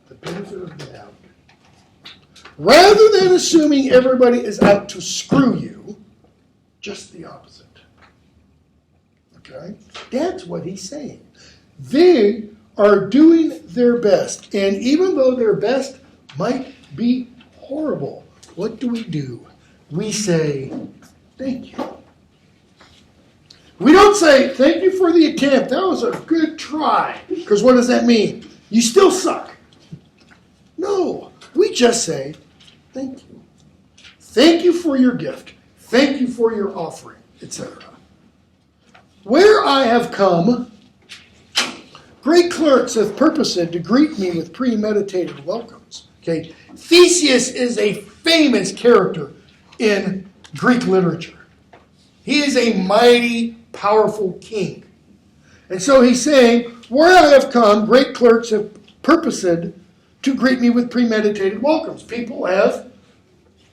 the benefit of the doubt. Rather than assuming everybody is out to screw you, just the opposite. Okay? That's what he's saying. They are doing their best. And even though their best might be horrible, what do? We say, thank you. We don't say, thank you for the attempt. That was a good try. Because what does that mean? You still suck. No. We just say, thank you. Thank you for your gift. Thank you for your offering, etc. Where I have come, great clerks have purposed to greet me with premeditated welcomes. Okay, Theseus is a famous character in Greek literature. He is a mighty, powerful king. And so he's saying, where I have come, great clerks have purposed to greet me with premeditated welcomes.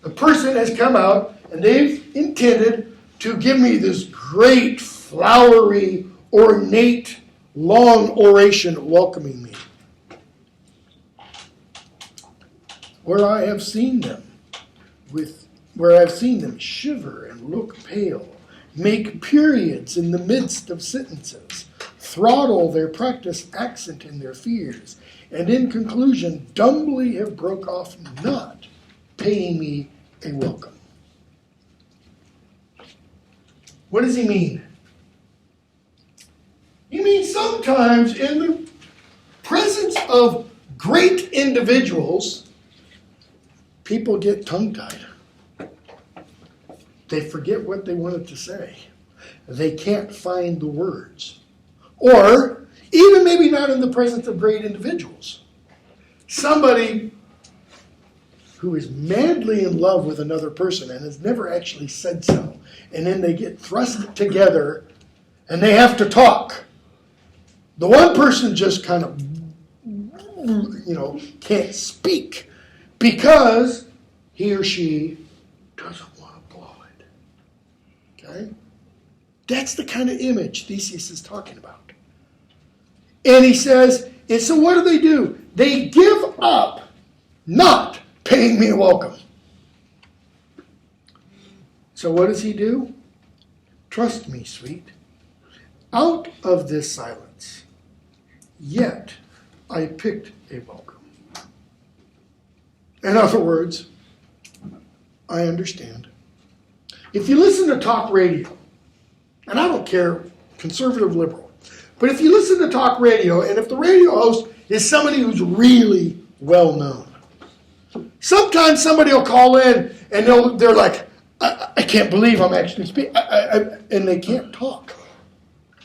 A person has come out and they've intended to give me this great, flowery, ornate, long oration welcoming me. Where I have seen them shiver and look pale, make periods in the midst of sentences, throttle their practiced accent in their fears, and in conclusion dumbly have broke off, not paying me a welcome. What does he mean? He means sometimes in the presence of great individuals, people get tongue-tied. They forget what they wanted to say. They can't find the words. Or, even maybe not in the presence of great individuals. Somebody who is madly in love with another person and has never actually said so. And then they get thrust together and they have to talk. The one person just kind of, can't speak because he or she doesn't want to blow it. Okay? That's the kind of image Theseus is talking about. And he says, and so what do? They give up not paying me a welcome. So what does he do? Trust me, sweet. Out of this silence, yet I picked a welcome. In other words, I understand. If you listen to talk radio, and I don't care, conservative, liberal, but if you listen to talk radio, and if the radio host is somebody who's really well known, sometimes somebody will call in and they're like, I can't believe I'm actually speaking, and they can't talk.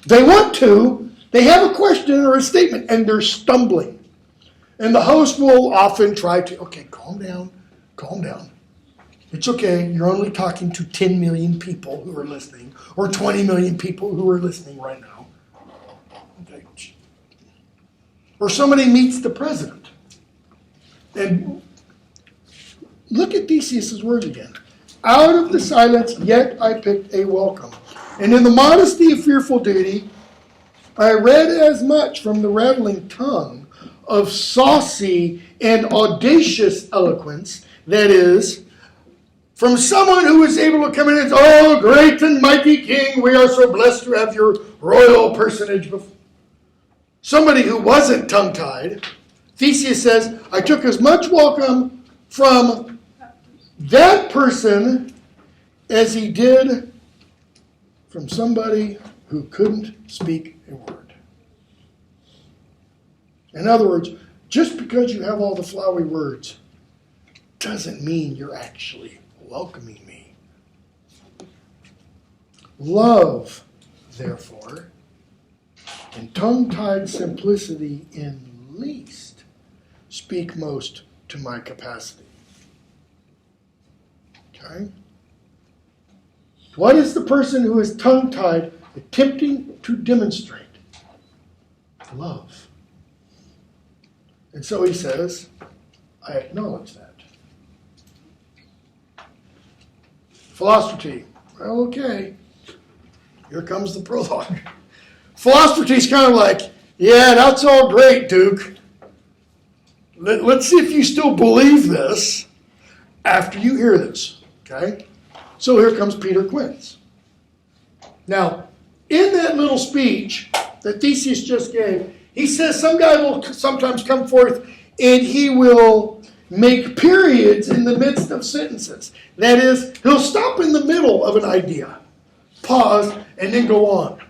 They want to, they have a question or a statement, and they're stumbling. And the host will often try to, okay, calm down. It's okay, you're only talking to 10 million people who are listening, or 20 million people who are listening right now. Okay. Or somebody meets the president. And look at Theseus' words again. Out of the silence, yet I picked a welcome. And in the modesty of fearful duty, I read as much from the rattling tongue of saucy and audacious eloquence, that is, from someone who is able to come in and say, oh, great and mighty king, we are so blessed to have your royal personage before. Somebody who wasn't tongue-tied. Theseus says, I took as much welcome from that person as he did from somebody who couldn't speak a word. In other words, just because you have all the flowery words doesn't mean you're actually welcoming me. Love, therefore, and tongue-tied simplicity in least speak most to my capacity. Okay? What is the person who is tongue-tied attempting to demonstrate? Love. And so he says, I acknowledge that. Philosophy. Well, okay. Here comes the prologue. Philosophy is kind of like, yeah, that's all great, Duke. Let's see if you still believe this after you hear this. Okay? So here comes Peter Quince. Now, in that little speech that Theseus just gave, he says some guy will sometimes come forth and he will make periods in the midst of sentences. That is, he'll stop in the middle of an idea, pause, and then go on.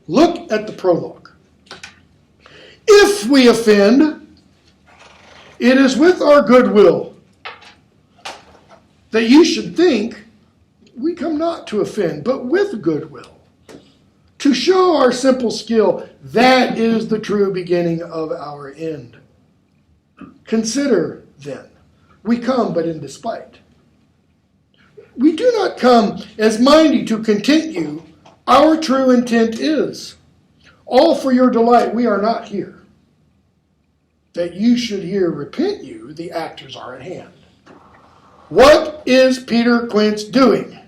Look at the prologue. If we offend, it is with our goodwill, that you should think we come not to offend, but with goodwill, to show our simple skill. That is the true beginning of our end. Consider, then, we come but in despite. We do not come as minding to content you. Our true intent is, all for your delight we are not here. That you should here repent you, the actors are at hand. What is Peter Quince doing?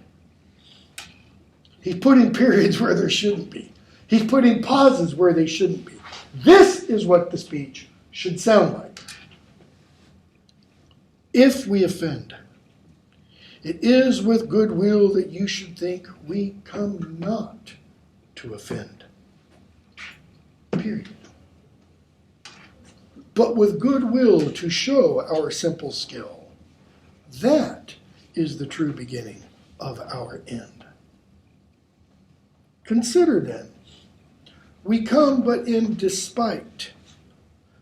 He's putting periods where there shouldn't be. He's putting pauses where they shouldn't be. This is what the speech should sound like. If we offend, it is with goodwill that you should think we come not to offend. Period. But with goodwill to show our simple skill. That is the true beginning of our end. Consider then, we come but in despite.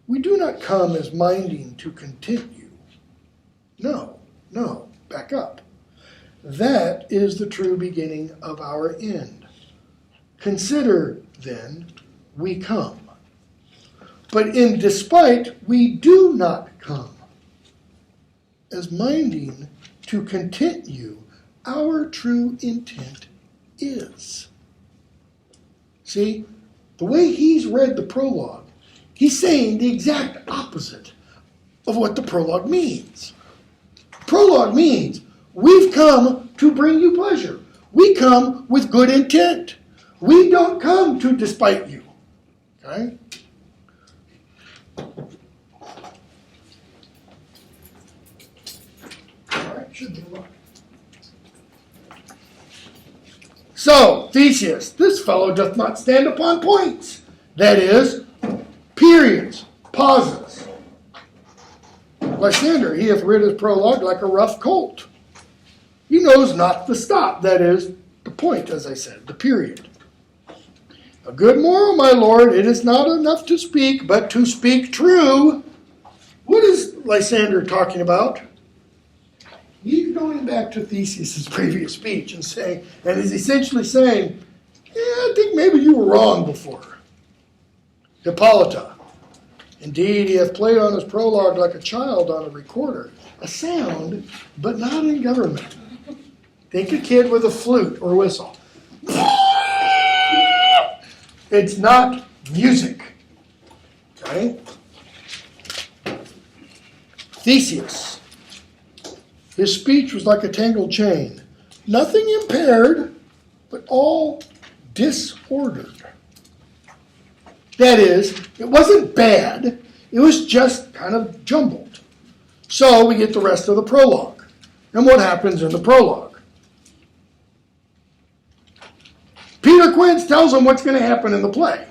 We do not come as minding to content you. No, back up. That is the true beginning of our end. Consider then, we come. But in despite, we do not come as minding to content you. Our true intent is. See, the way he's read the prologue, he's saying the exact opposite of what the prologue means. Prologue means we've come to bring you pleasure. We come with good intent. We don't come to despite you. Okay? All right, should be right. So, Theseus, this fellow doth not stand upon points. That is, periods, pauses. Lysander, he hath read his prologue like a rough colt. He knows not the stop, that is, the point, as I said, the period. A good moral, my lord, it is not enough to speak, but to speak true. What is Lysander talking about? He's going back to Theseus' previous speech and is essentially saying, I think maybe you were wrong before. Hippolyta, indeed, he hath played on his prologue like a child on a recorder, a sound, but not in government. Think a kid with a flute or whistle. It's not music. Okay? Theseus. His speech was like a tangled chain. Nothing impaired, but all disordered. That is, it wasn't bad. It was just kind of jumbled. So we get the rest of the prologue. And what happens in the prologue? Peter Quince tells him what's going to happen in the play.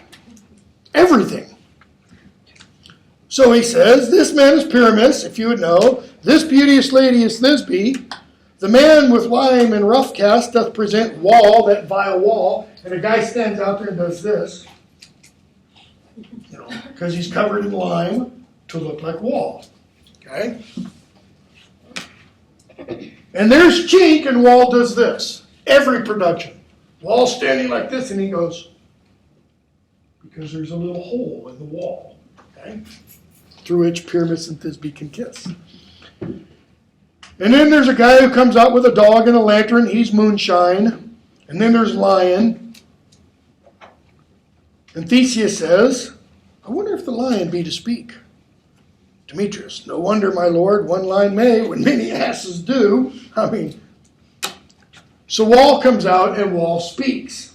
Everything. So he says, this man is Pyramus, if you would know. This beauteous lady is Thisbe. The man with lime and rough cast doth present wall, that vile wall. And a guy stands out there and does this. because he's covered in lime to look like wall. Okay? And there's Chink, and Wall does this. Every production. Wall's standing like this, and he goes, because there's a little hole in the wall, okay, through which Pyramus and Thisbe can kiss. And then there's a guy who comes out with a dog and a lantern. He's Moonshine. And then there's Lion. And Theseus says, I wonder if the lion be to speak. Demetrius, no wonder, my lord, one line may when many asses do. I mean, so Wall comes out and Wall speaks.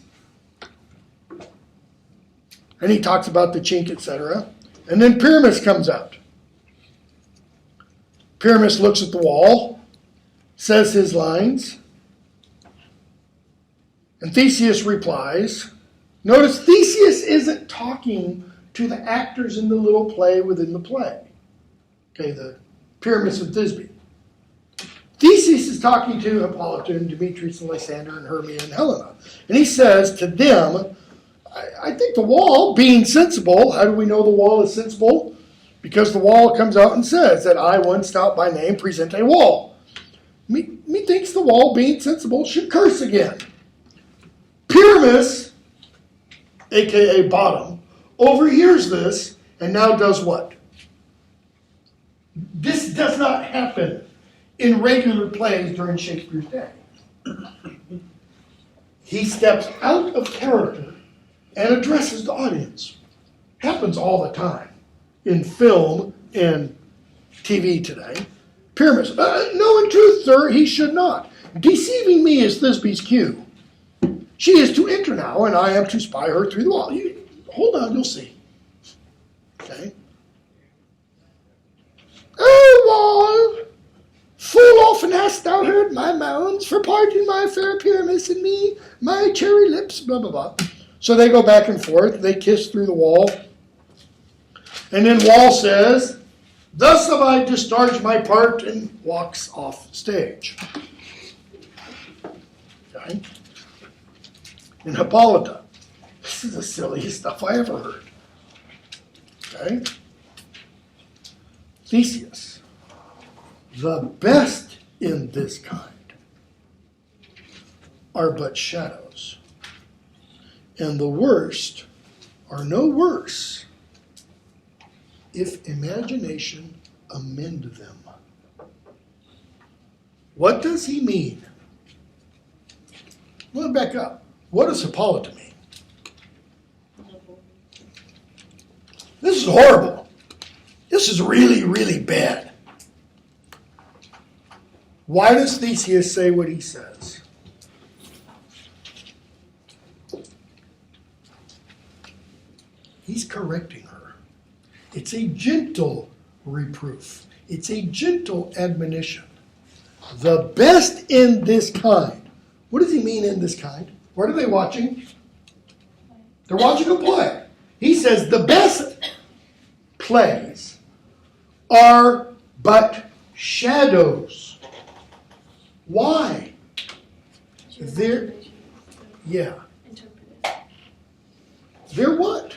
And he talks about the chink, etc. And then Pyramus comes out. Pyramus looks at the wall, says his lines, and Theseus replies. Notice Theseus isn't talking to the actors in the little play within the play. Okay, the Pyramus and Thisbe. Theseus is talking to Hippolyta and Demetrius and Lysander and Hermia and Helena. And he says to them, I think the wall, being sensible, how do we know the wall is sensible? Because the wall comes out and says that I, one stout by name, present a wall. Methinks the wall, being sensible, should curse again. Pyramus, a.k.a. Bottom, overhears this and now does what? This does not happen in regular plays during Shakespeare's day. He steps out of character and addresses the audience. Happens all the time in film and TV today. Pyramus, no, in truth, sir, he should not. Deceiving me is Thisbe's cue. She is to enter now, and I am to spy her through the wall. Hold on, you'll see. Okay. Oh, Wall, full often hast thou heard my moans for parting my fair Pyramus and me, my cherry lips, blah, blah, blah. So they go back and forth. They kiss through the wall. And then Wall says, thus have I discharged my part, and walks off stage. Okay. And Hippolyta, this is the silliest stuff I ever heard. Okay. Theseus, the best in this kind are but shadows, and the worst are no worse if imagination amend them. What does he mean? Well, back up. What does Hippolyta mean? This is horrible. This is really, really bad. Why does Theseus say what he says? He's correcting her. It's a gentle reproof. It's a gentle admonition. The best in this kind. What does he mean in this kind? What are they watching? They're watching a play. He says the best plays are but shadows. Why? They're what?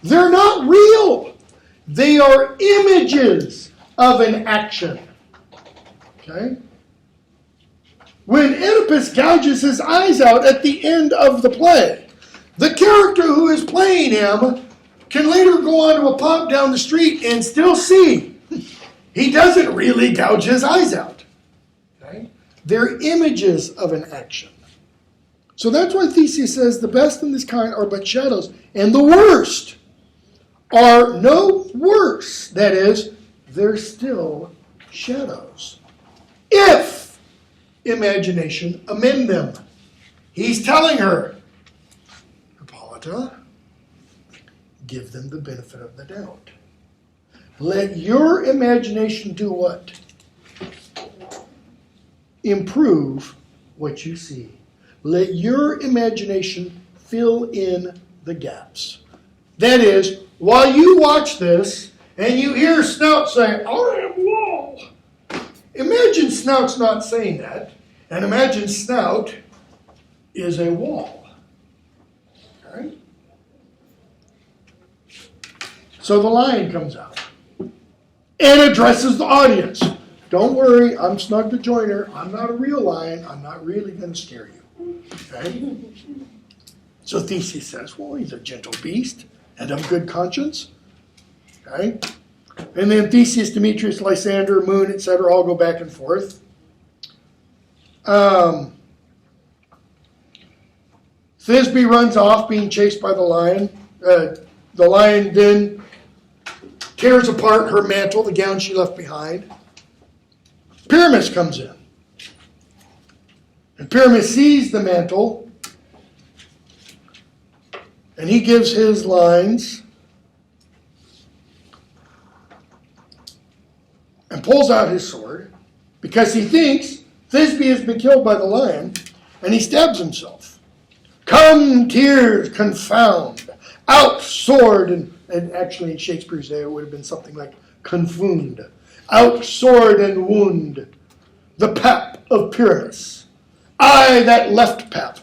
They're not real. They are images of an action. Okay? When Oedipus gouges his eyes out at the end of the play, the character who is playing him can later go on to a pub down the street and still see he doesn't really gouge his eyes out. Okay? They're images of an action. So that's why Theseus says the best in this kind are but shadows, and the worst are no worse. That is, they're still shadows. If imagination amend them. He's telling her, Hippolyta, give them the benefit of the doubt. Let your imagination do what? Improve what you see. Let your imagination fill in the gaps. That is, while you watch this and you hear Snout say, I am Wall, imagine Snout's not saying that, and imagine Snout is a wall. All right? So the lion comes out and addresses the audience. Don't worry, I'm Snug the Joiner. I'm not a real lion. I'm not really going to scare you. Okay? So Theseus says, well, he's a gentle beast and of good conscience. Okay? And then Theseus, Demetrius, Lysander, Moon, etc. all go back and forth. Thisbe runs off being chased by the lion. The lion then tears apart her mantle, the gown she left behind. Pyramus comes in. And Pyramus sees the mantle. And he gives his lines. And pulls out his sword. Because he thinks Thisbe has been killed by the lion. And he stabs himself. Come, tears, confound. Out, sword. And actually in Shakespeare's day it would have been something like confound. Out, sword and wound. The pap of Pyramus. I that left pap.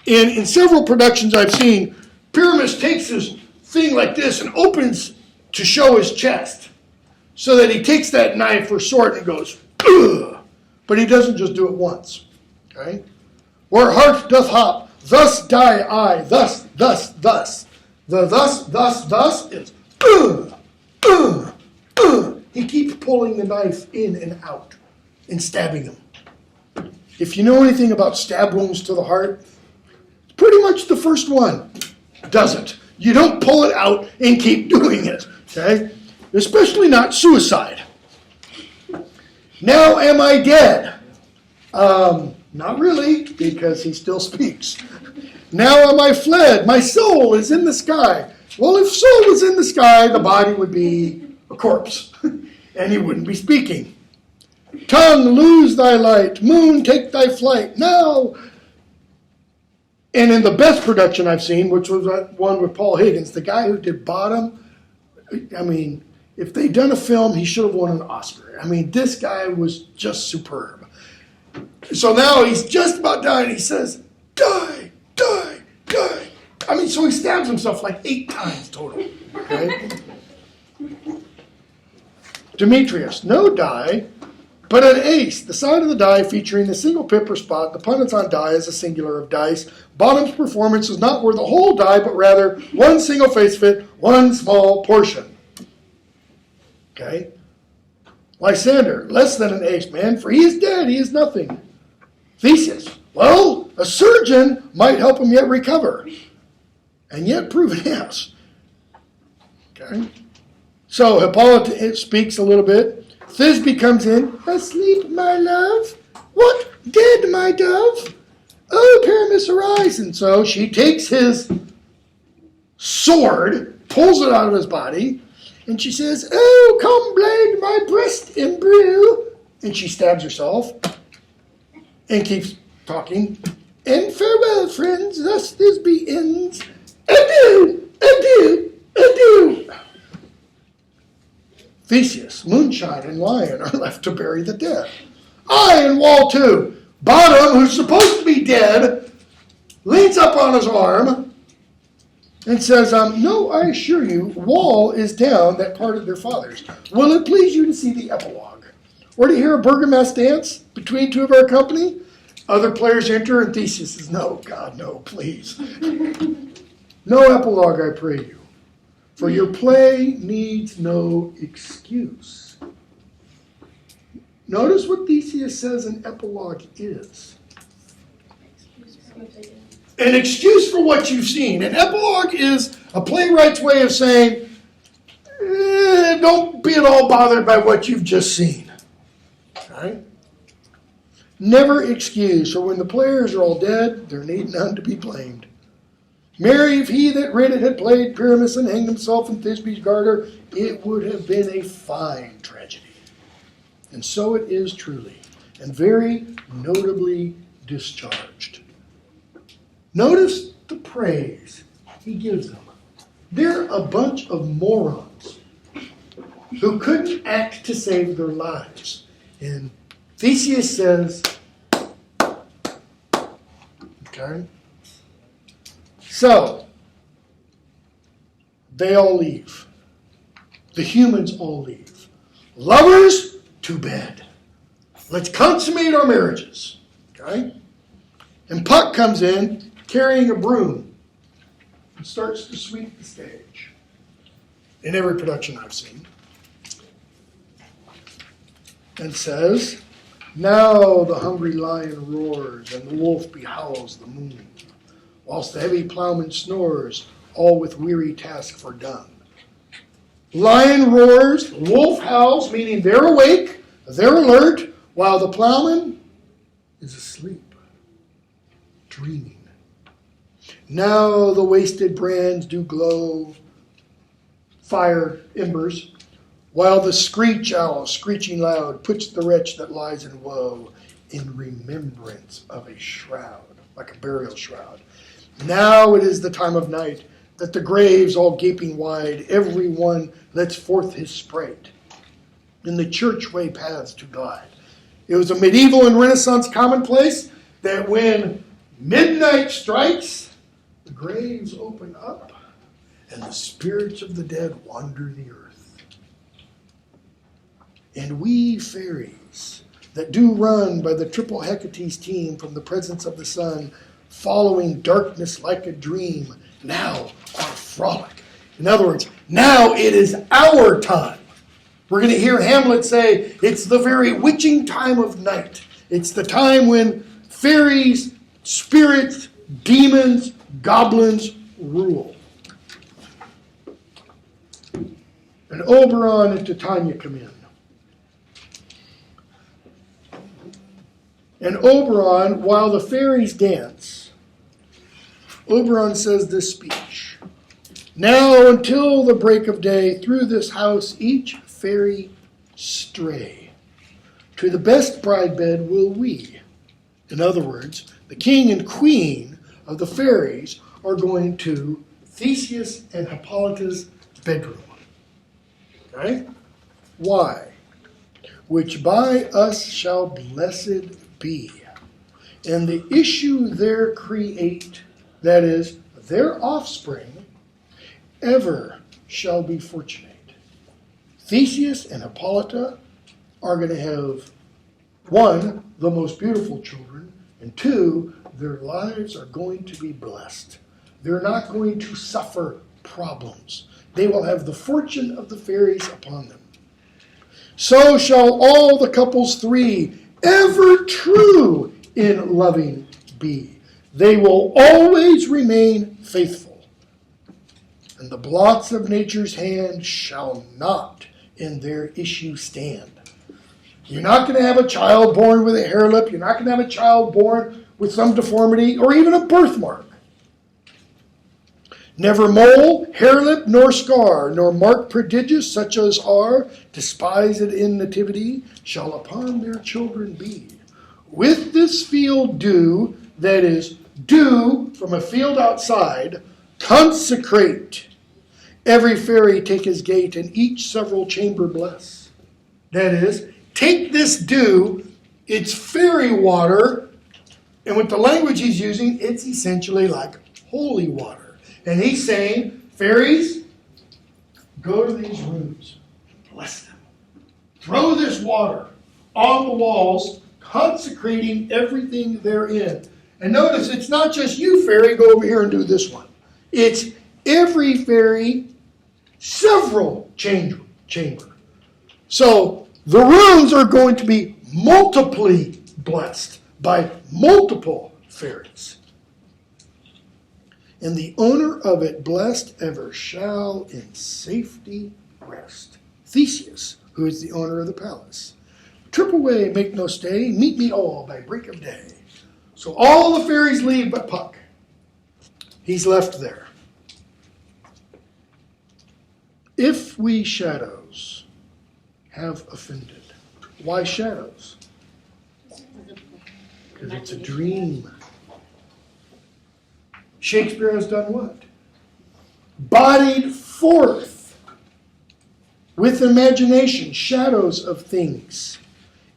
In several productions I've seen, Pyramus takes his thing like this and opens to show his chest. So that he takes that knife or sword and goes, ugh. But he doesn't just do it once. Okay? Where heart doth hop, thus die I, thus. The thus is He keeps pulling the knife in and out and stabbing him. If you know anything about stab wounds to the heart, pretty much the first one does it. You don't pull it out and keep doing it. Okay? Especially not suicide. Now am I dead? Not really, because he still speaks. Now am I fled? My soul is in the sky. Well, if soul was in the sky, the body would be a corpse, and he wouldn't be speaking. Tongue, lose thy light. Moon, take thy flight. Now. And in the best production I've seen, which was that one with Paul Higgins, the guy who did Bottom, I mean, if they'd done a film, he should have won an Oscar. I mean, this guy was just superb. So now he's just about dying. He says, die, die, die. I mean, so he stabs himself like 8 times total. Okay? Demetrius, no die, but an ace. The side of the die featuring the single pip or spot. The pundits on die is a singular of dice. Bottom's performance is not worth a whole die, but rather one single face fit, one small portion. Okay? Lysander, less than an ace, man, for he is dead, he is nothing. Theseus, well, a surgeon might help him yet recover. And yet prove it has. Okay? So Hippolyta speaks a little bit. Thisbe comes in. Asleep, my love? What? Dead, my dove? Oh, Pyramus, arise. And so she takes his sword, pulls it out of his body, and she says, oh, come blade my breast embrue. And she stabs herself and keeps talking. And farewell, friends, thus Thisbe ends. Adieu, adieu, adieu. Theseus, Moonshine, and Lion are left to bury the dead. I and Wall too. Bottom, who's supposed to be dead, leans up on his arm and says, no, I assure you, Wall is down that part of their fathers. Will it please you to see the epilogue? Or to hear a Bergamasque dance between two of our company? Other players enter, and Theseus says, no, God, no, please. No epilogue, I pray you. For your play needs no excuse. Notice what Theseus says an epilogue is. An excuse for what you've seen. An epilogue is a playwright's way of saying, don't be at all bothered by what you've just seen. Okay? Never excuse, for when the players are all dead, there need none to be blamed. Marry, if he that writ it had played Pyramus and hanged himself in Thisbe's garter, it would have been a fine tragedy. And so it is truly, and very notably discharged. Notice the praise he gives them. They're a bunch of morons who couldn't act to save their lives. And Theseus says, okay, so they all leave. The humans all leave. Lovers, to bed. Let's consummate our marriages. Okay? And Puck comes in carrying a broom and starts to sweep the stage. In every production I've seen. And says, now the hungry lion roars and the wolf behowls the moon, whilst the heavy plowman snores, all with weary task fordone. Lion roars, wolf howls, meaning they're awake, they're alert, while the plowman is asleep, dreaming. Now the wasted brands do glow, fire embers, while the screech owl, screeching loud, puts the wretch that lies in woe in remembrance of a shroud, like a burial shroud. Now it is the time of night, that the graves all gaping wide, every one lets forth his sprite, in the churchway paths to glide. It was a medieval and Renaissance commonplace that when midnight strikes, the graves open up, and the spirits of the dead wander the earth. And we fairies that do run by the triple Hecate's team from the presence of the sun, following darkness like a dream, now are frolic. In other words, now it is our time. We're going to hear Hamlet say, it's the very witching time of night. It's the time when fairies, spirits, demons, goblins rule. And Oberon and Titania come in. And Oberon, while the fairies dance, Oberon says this speech. Now until the break of day, through this house each fairy stray. To the best bride bed will we. In other words, the king and queen of the fairies are going to Theseus and Hippolyta's bedroom. Okay? Why? Which by us shall blessed be. And the issue there create, that is, their offspring, ever shall be fortunate. Theseus and Hippolyta are going to have, one, the most beautiful children, and two, their lives are going to be blessed. They're not going to suffer problems. They will have the fortune of the fairies upon them. So shall all the couples three ever true in loving be. They will always remain faithful. And the blots of nature's hand shall not in their issue stand. You're not going to have a child born with a hair lip. You're not going to have a child born with some deformity or even a birthmark. Never mole, hair lip, nor scar, nor mark prodigious such as are despised in nativity, shall upon their children be. With this field dew, that is, dew from a field outside, consecrate. Every fairy take his gate, and each several chamber bless. That is, take this dew, it's fairy water, and with the language he's using, it's essentially like holy water. And he's saying, fairies, go to these rooms, bless them. Throw this water on the walls, consecrating everything therein. And notice, it's not just you, fairy, go over here and do this one. It's every fairy, several chamber. So the rooms are going to be multiply blessed by multiple fairies. And the owner of it blessed ever shall in safety rest. Theseus, who is the owner of the palace. Trip away, make no stay, meet me all by break of day. So all the fairies leave but Puck. He's left there. If we shadows have offended. Why shadows? Because it's a dream. Shakespeare has done what? Bodied forth with imagination shadows of things.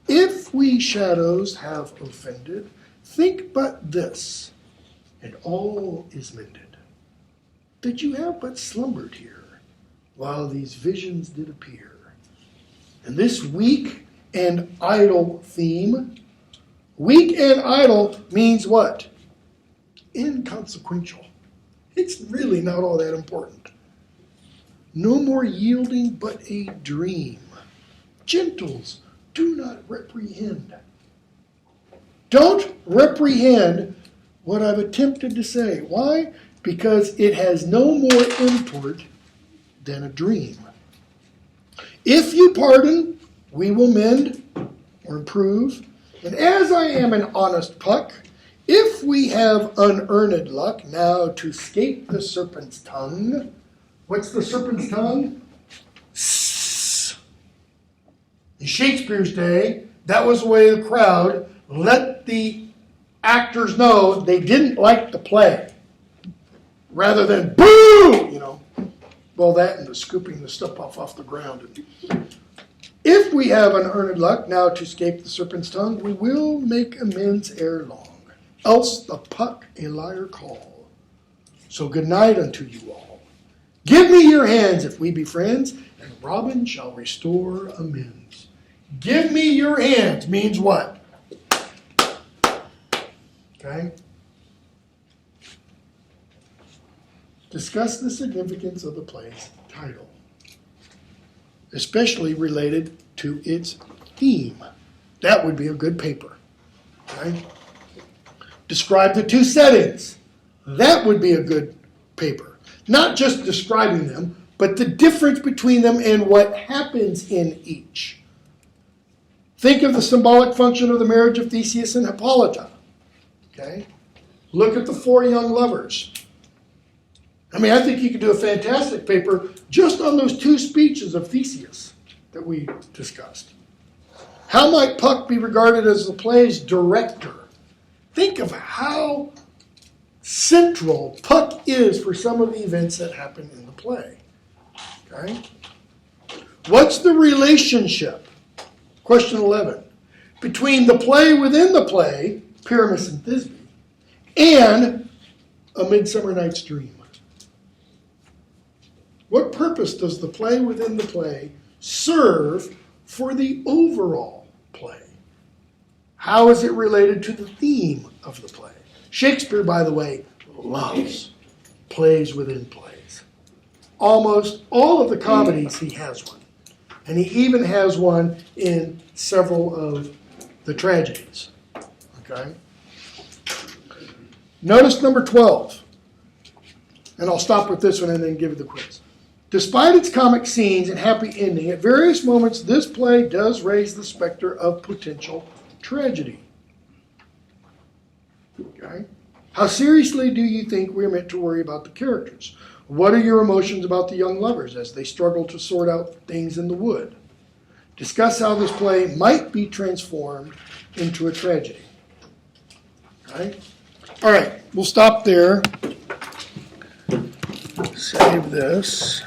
If we shadows have offended, think but this, and all is mended, that you have but slumbered here, while these visions did appear. And this weak and idle theme, weak and idle means what? Inconsequential. It's really not all that important. No more yielding but a dream. Gentles, do not reprehend. Don't reprehend what I've attempted to say. Why? Because it has no more import than a dream. If you pardon, we will mend or improve. And as I am an honest Puck, if we have unearned luck now to escape the serpent's tongue. What's the serpent's tongue? In Shakespeare's day, that was the way the crowd let the actors know they didn't like the play. Rather than boo, Well, that and the scooping the stuff off the ground. If we have unearned luck now to escape the serpent's tongue, we will make amends ere long. Else the Puck a liar call. So good night unto you all. Give me your hands if we be friends, and Robin shall restore amends. Give me your hands means what? Okay? Discuss the significance of the play's title, especially related to its theme. That would be a good paper. Okay? Describe the two settings. That would be a good paper. Not just describing them, but the difference between them and what happens in each. Think of the symbolic function of the marriage of Theseus and Hippolyta. Okay? Look at the four young lovers. I think you could do a fantastic paper just on those two speeches of Theseus that we discussed. How might Puck be regarded as the play's director? Think of how central Puck is for some of the events that happen in the play. Okay? What's the relationship, question 11, between the play within the play, Pyramus and Thisbe, and A Midsummer Night's Dream? What purpose does the play within the play serve for the overall play? How is it related to the theme of the play? Shakespeare, by the way, loves plays within plays. Almost all of the comedies, he has one. And he even has one in several of the tragedies. Okay? Notice number 12. And I'll stop with this one and then give it the quiz. Despite its comic scenes and happy ending, at various moments this play does raise the specter of potential tragedy. Okay? How seriously do you think we're meant to worry about the characters? What are your emotions about the young lovers as they struggle to sort out things in the wood? Discuss how this play might be transformed into a tragedy. Okay? All right, we'll stop there. Save this.